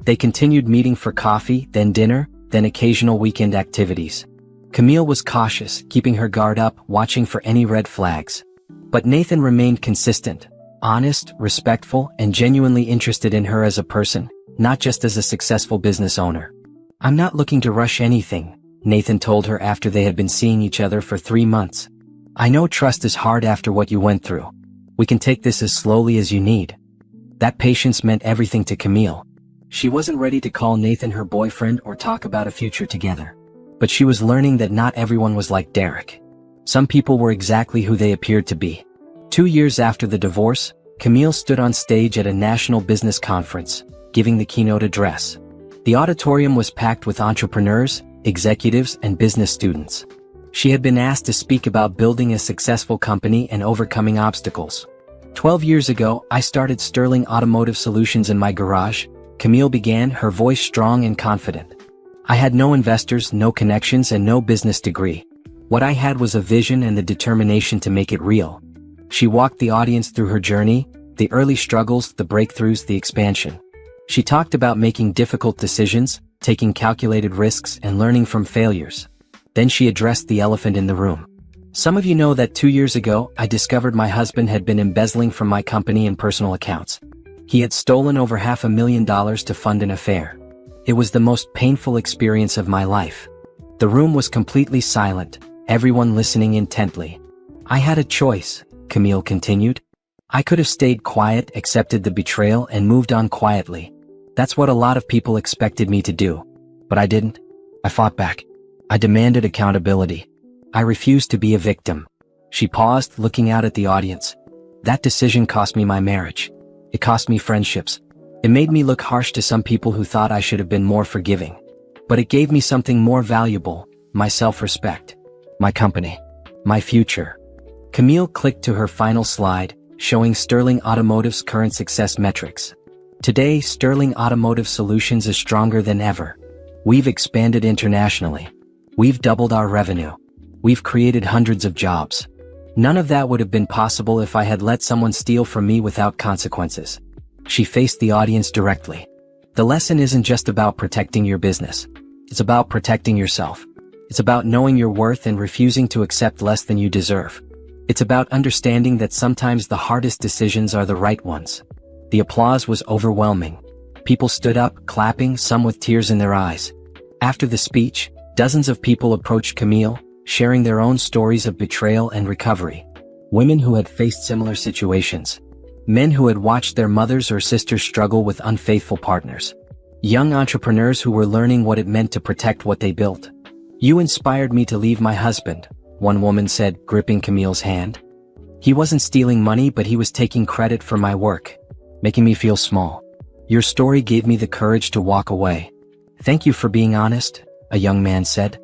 They continued meeting for coffee, then dinner, then occasional weekend activities. Camille was cautious, keeping her guard up, watching for any red flags. But Nathan remained consistent, honest, respectful, and genuinely interested in her as a person, not just as a successful business owner. "I'm not looking to rush anything," Nathan told her after they had been seeing each other for 3 months. "I know trust is hard after what you went through. We can take this as slowly as you need." That patience meant everything to Camille. She wasn't ready to call Nathan her boyfriend or talk about a future together. But she was learning that not everyone was like Derek. Some people were exactly who they appeared to be. 2 years after the divorce, Camille stood on stage at a national business conference, giving the keynote address. The auditorium was packed with entrepreneurs, executives, and business students. She had been asked to speak about building a successful company and overcoming obstacles. 12 years ago, I started Sterling Automotive Solutions in my garage," Camille began, her voice strong and confident. "I had no investors, no connections, and no business degree. What I had was a vision and the determination to make it real." She walked the audience through her journey, the early struggles, the breakthroughs, the expansion. She talked about making difficult decisions, taking calculated risks, and learning from failures. Then she addressed the elephant in the room. "Some of you know that 2 years ago, I discovered my husband had been embezzling from my company and personal accounts. He had stolen over $500,000 to fund an affair. It was the most painful experience of my life." The room was completely silent, everyone listening intently. "I had a choice," Camille continued. "I could have stayed quiet, accepted the betrayal, and moved on quietly. That's what a lot of people expected me to do. But I didn't. I fought back. I demanded accountability. I refused to be a victim." She paused, looking out at the audience. "That decision cost me my marriage. It cost me friendships. It made me look harsh to some people who thought I should have been more forgiving. But it gave me something more valuable, my self-respect. My company. My future." Camille clicked to her final slide, showing Sterling Automotive's current success metrics. "Today, Sterling Automotive Solutions is stronger than ever. We've expanded internationally. We've doubled our revenue. We've created hundreds of jobs. None of that would have been possible if I had let someone steal from me without consequences." She faced the audience directly. "The lesson isn't just about protecting your business. It's about protecting yourself. It's about knowing your worth and refusing to accept less than you deserve. It's about understanding that sometimes the hardest decisions are the right ones." The applause was overwhelming. People stood up, clapping, some with tears in their eyes. After the speech, dozens of people approached Camille, sharing their own stories of betrayal and recovery. Women who had faced similar situations. Men who had watched their mothers or sisters struggle with unfaithful partners. Young entrepreneurs who were learning what it meant to protect what they built. "You inspired me to leave my husband," one woman said, gripping Camille's hand. "He wasn't stealing money, but he was taking credit for my work, making me feel small. Your story gave me the courage to walk away." "Thank you for being honest," a young man said.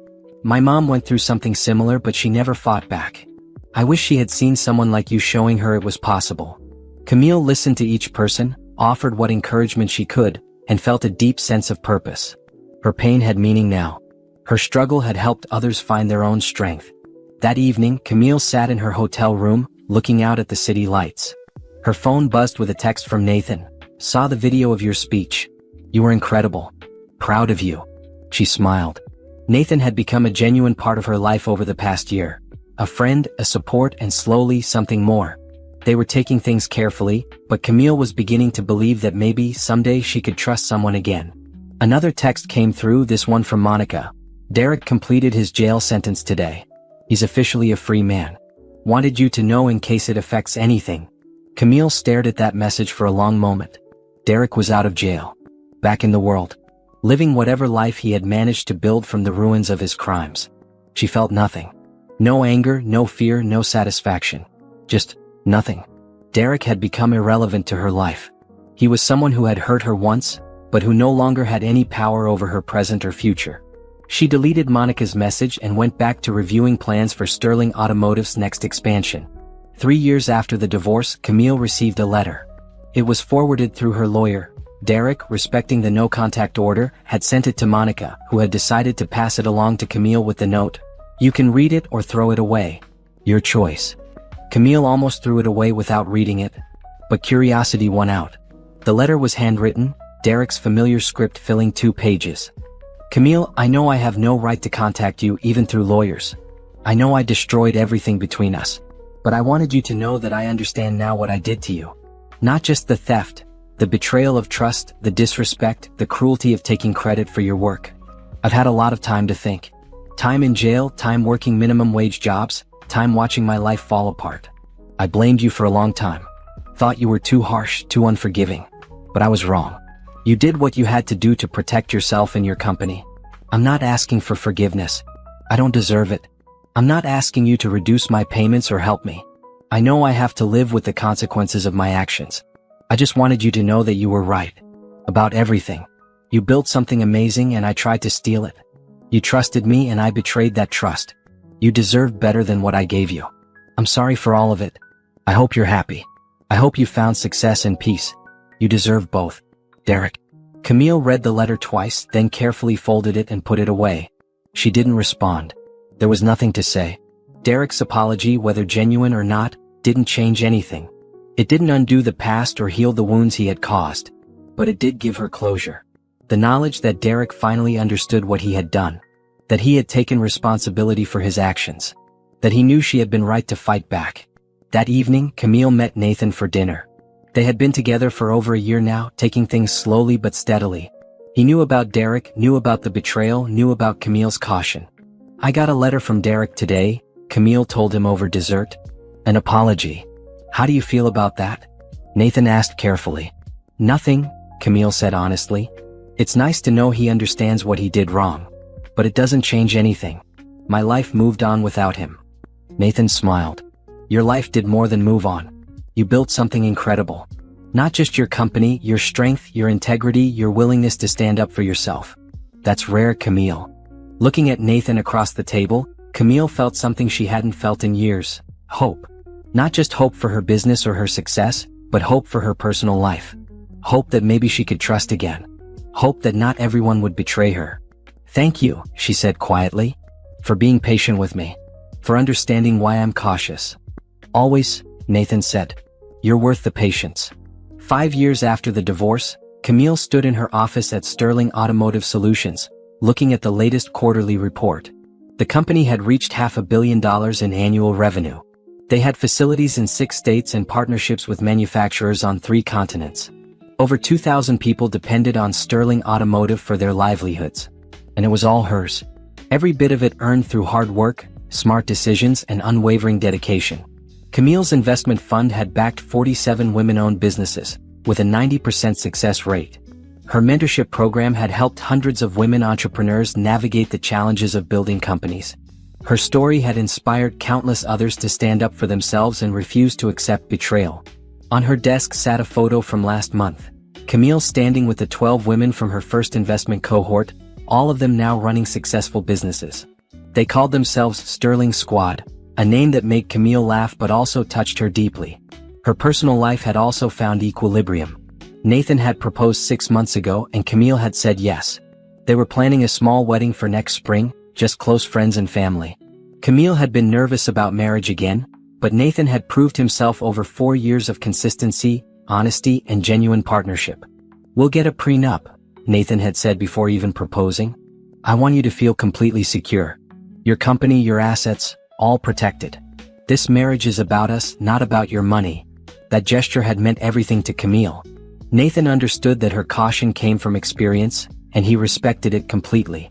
"My mom went through something similar, but she never fought back. I wish she had seen someone like you showing her it was possible." Camille listened to each person, offered what encouragement she could, and felt a deep sense of purpose. Her pain had meaning now. Her struggle had helped others find their own strength. That evening, Camille sat in her hotel room, looking out at the city lights. Her phone buzzed with a text from Nathan. "Saw the video of your speech. You were incredible. Proud of you." She smiled. Nathan had become a genuine part of her life over the past year. A friend, a support, and slowly something more. They were taking things carefully, but Camille was beginning to believe that maybe someday she could trust someone again. Another text came through, this one from Monica. "Derek completed his jail sentence today. He's officially a free man. Wanted you to know in case it affects anything." Camille stared at that message for a long moment. Derek was out of jail. Back in the world. Living whatever life he had managed to build from the ruins of his crimes. She felt nothing. No anger, no fear, no satisfaction. Just nothing. Derek had become irrelevant to her life. He was someone who had hurt her once, but who no longer had any power over her present or future. She deleted Monica's message and went back to reviewing plans for Sterling Automotive's next expansion. 3 years after the divorce, Camille received a letter. It was forwarded through her lawyer. Derek, respecting the no-contact order, had sent it to Monica, who had decided to pass it along to Camille with the note, "You can read it or throw it away. Your choice." Camille almost threw it away without reading it. But curiosity won out. The letter was handwritten, Derek's familiar script filling 2 pages. "Camille, I know I have no right to contact you even through lawyers. I know I destroyed everything between us. But I wanted you to know that I understand now what I did to you. Not just the theft, the betrayal of trust, the disrespect, the cruelty of taking credit for your work. I've had a lot of time to think. Time in jail, time working minimum wage jobs, time watching my life fall apart. I blamed you for a long time. Thought you were too harsh, too unforgiving. But I was wrong. You did what you had to do to protect yourself and your company. I'm not asking for forgiveness. I don't deserve it. I'm not asking you to reduce my payments or help me. I know I have to live with the consequences of my actions. I just wanted you to know that you were right. About everything. You built something amazing and I tried to steal it. You trusted me and I betrayed that trust. You deserved better than what I gave you. I'm sorry for all of it. I hope you're happy. I hope you found success and peace. You deserve both. Derek." Camille read the letter twice, then carefully folded it and put it away. She didn't respond. There was nothing to say. Derek's apology, whether genuine or not, didn't change anything. It didn't undo the past or heal the wounds he had caused. But it did give her closure. The knowledge that Derek finally understood what he had done. That he had taken responsibility for his actions. That he knew she had been right to fight back. That evening, Camille met Nathan for dinner. They had been together for over a year now, taking things slowly but steadily. He knew about Derek, knew about the betrayal, knew about Camille's caution. "I got a letter from Derek today," Camille told him over dessert. "An apology. How do you feel about that?" Nathan asked carefully. "Nothing," Camille said honestly. "It's nice to know he understands what he did wrong. But it doesn't change anything. My life moved on without him." Nathan smiled. "Your life did more than move on. You built something incredible. Not just your company, your strength, your integrity, your willingness to stand up for yourself. That's rare, Camille." Looking at Nathan across the table, Camille felt something she hadn't felt in years. Hope. Not just hope for her business or her success, but hope for her personal life. Hope that maybe she could trust again. Hope that not everyone would betray her. "Thank you," she said quietly. "For being patient with me. For understanding why I'm cautious." "Always," Nathan said. "You're worth the patience." 5 years after the divorce, Camille stood in her office at Sterling Automotive Solutions, looking at the latest quarterly report. The company had reached $500 million in annual revenue. They had facilities in 6 states and partnerships with manufacturers on 3 continents. Over 2,000 people depended on Sterling Automotive for their livelihoods. And it was all hers. Every bit of it earned through hard work, smart decisions, and unwavering dedication. Camille's investment fund had backed 47 women-owned businesses, with a 90% success rate. Her mentorship program had helped hundreds of women entrepreneurs navigate the challenges of building companies. Her story had inspired countless others to stand up for themselves and refuse to accept betrayal. On her desk sat a photo from last month. Camille standing with the 12 women from her first investment cohort, all of them now running successful businesses. They called themselves Sterling Squad, a name that made Camille laugh but also touched her deeply. Her personal life had also found equilibrium. Nathan had proposed 6 months ago and Camille had said yes. They were planning a small wedding for next spring, just close friends and family. Camille had been nervous about marriage again, but Nathan had proved himself over 4 years of consistency, honesty, and genuine partnership. "We'll get a prenup," Nathan had said before even proposing. "I want you to feel completely secure. Your company, your assets, all protected. This marriage is about us, not about your money." That gesture had meant everything to Camille. Nathan understood that her caution came from experience, and he respected it completely.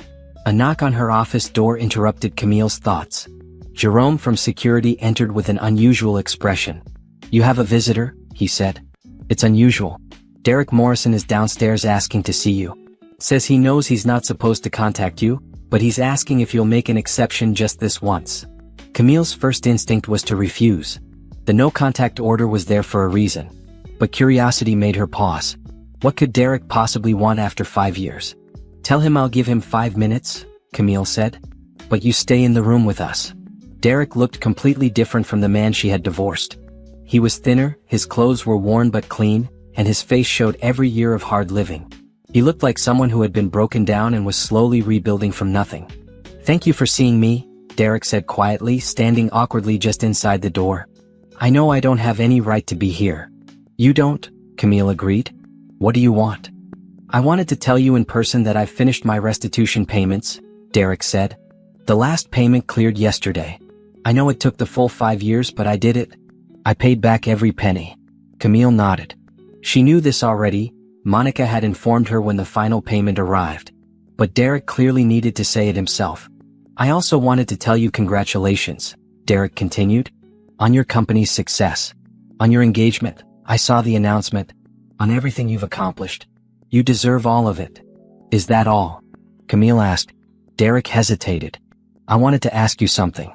A knock on her office door interrupted Camille's thoughts. Jerome from security entered with an unusual expression. "You have a visitor," he said. "It's unusual. Derek Morrison is downstairs asking to see you. Says he knows he's not supposed to contact you, but he's asking if you'll make an exception just this once." Camille's first instinct was to refuse. The no-contact order was there for a reason. But curiosity made her pause. What could Derek possibly want after 5 years? "Tell him I'll give him 5 minutes, Camille said. "But you stay in the room with us." Derek looked completely different from the man she had divorced. He was thinner, his clothes were worn but clean, and his face showed every year of hard living. He looked like someone who had been broken down and was slowly rebuilding from nothing. "Thank you for seeing me," Derek said quietly, standing awkwardly just inside the door. "I know I don't have any right to be here." "You don't," Camille agreed. "What do you want?" "I wanted to tell you in person that I've finished my restitution payments," Derek said. "The last payment cleared yesterday. I know it took the full 5 years, but I did it. I paid back every penny." Camille nodded. She knew this already. Monica had informed her when the final payment arrived. But Derek clearly needed to say it himself. "I also wanted to tell you congratulations," Derek continued. "On your company's success. On your engagement. I saw the announcement. On everything you've accomplished. You deserve all of it." "Is that all?" Camille asked. Derek hesitated. "I wanted to ask you something.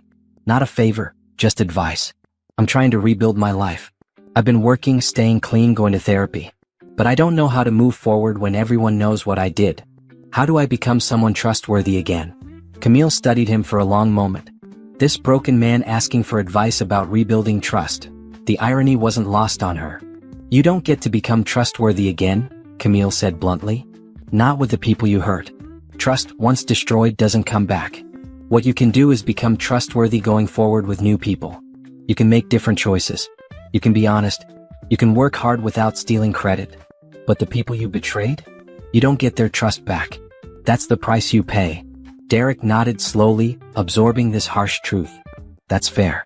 Not a favor, just advice. I'm trying to rebuild my life. I've been working, staying clean, going to therapy. But I don't know how to move forward when everyone knows what I did. How do I become someone trustworthy again?" Camille studied him for a long moment. This broken man asking for advice about rebuilding trust. The irony wasn't lost on her. "You don't get to become trustworthy again," Camille said bluntly. "Not with the people you hurt. Trust, once destroyed, doesn't come back. What you can do is become trustworthy going forward with new people. You can make different choices. You can be honest. You can work hard without stealing credit. But the people you betrayed? You don't get their trust back. That's the price you pay." Derek nodded slowly, absorbing this harsh truth. "That's fair.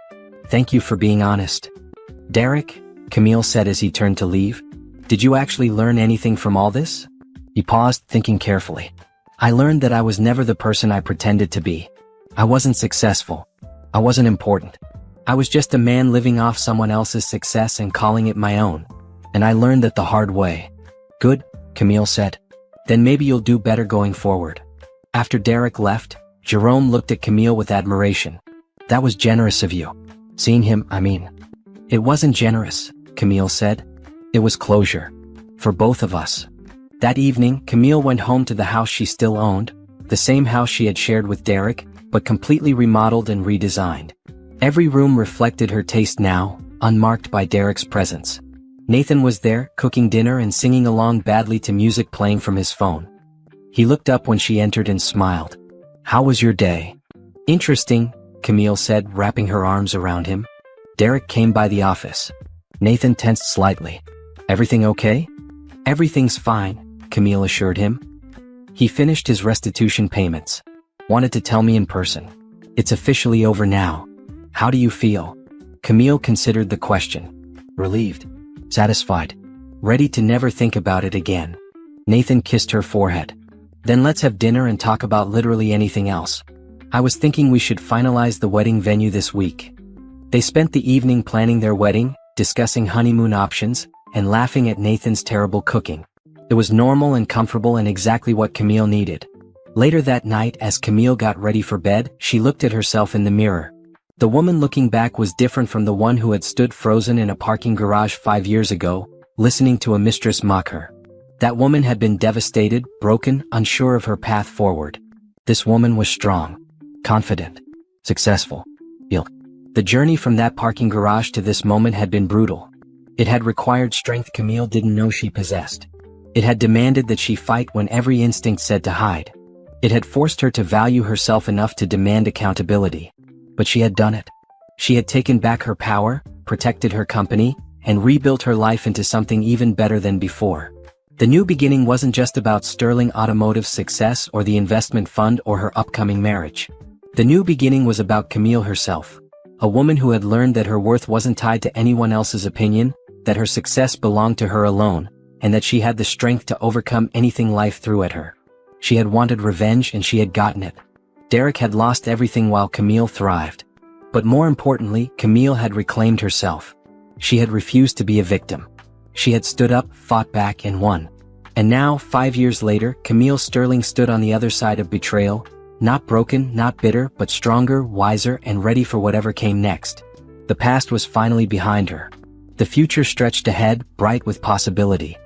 Thank you for being honest." "Derek," Camille said as he turned to leave, "did you actually learn anything from all this?" He paused, thinking carefully. "I learned that I was never the person I pretended to be. I wasn't successful. I wasn't important. I was just a man living off someone else's success and calling it my own. And I learned that the hard way." "Good," Camille said. "Then maybe you'll do better going forward." After Derek left, Jerome looked at Camille with admiration. "That was generous of you. Seeing him, I mean." "It wasn't generous," Camille said. "It was closure. For both of us." That evening, Camille went home to the house she still owned, the same house she had shared with Derek, but completely remodeled and redesigned. Every room reflected her taste now, unmarked by Derek's presence. Nathan was there, cooking dinner and singing along badly to music playing from his phone. He looked up when she entered and smiled. "How was your day?" "Interesting," Camille said, wrapping her arms around him. Derek came by the office. Nathan tensed slightly. "Everything okay?" "Everything's fine," Camille assured him. He finished his restitution payments. "Wanted to tell me in person. It's officially over now. How do you feel?" Camille considered the question. Relieved. Satisfied. Ready to never think about it again. Nathan kissed her forehead. "Then let's have dinner and talk about literally anything else. I was thinking we should finalize the wedding venue this week." They spent the evening planning their wedding, discussing honeymoon options, and laughing at Nathan's terrible cooking. It was normal and comfortable and exactly what Camille needed. Later that night, as Camille got ready for bed, she looked at herself in the mirror. The woman looking back was different from the one who had stood frozen in a parking garage 5 years ago, listening to a mistress mock her. That woman had been devastated, broken, unsure of her path forward. This woman was strong, confident, successful, healed. The journey from that parking garage to this moment had been brutal. It had required strength Camille didn't know she possessed. It had demanded that she fight when every instinct said to hide. It had forced her to value herself enough to demand accountability. But she had done it. She had taken back her power, protected her company, and rebuilt her life into something even better than before. The new beginning wasn't just about Sterling Automotive's success or the investment fund or her upcoming marriage. The new beginning was about Camille herself, a woman who had learned that her worth wasn't tied to anyone else's opinion, that her success belonged to her alone, and that she had the strength to overcome anything life threw at her. She had wanted revenge and she had gotten it. Derek had lost everything while Camille thrived. But more importantly, Camille had reclaimed herself. She had refused to be a victim. She had stood up, fought back, and won. And now, 5 years later, Camille Sterling stood on the other side of betrayal, not broken, not bitter, but stronger, wiser, and ready for whatever came next. The past was finally behind her. The future stretched ahead, bright with possibility.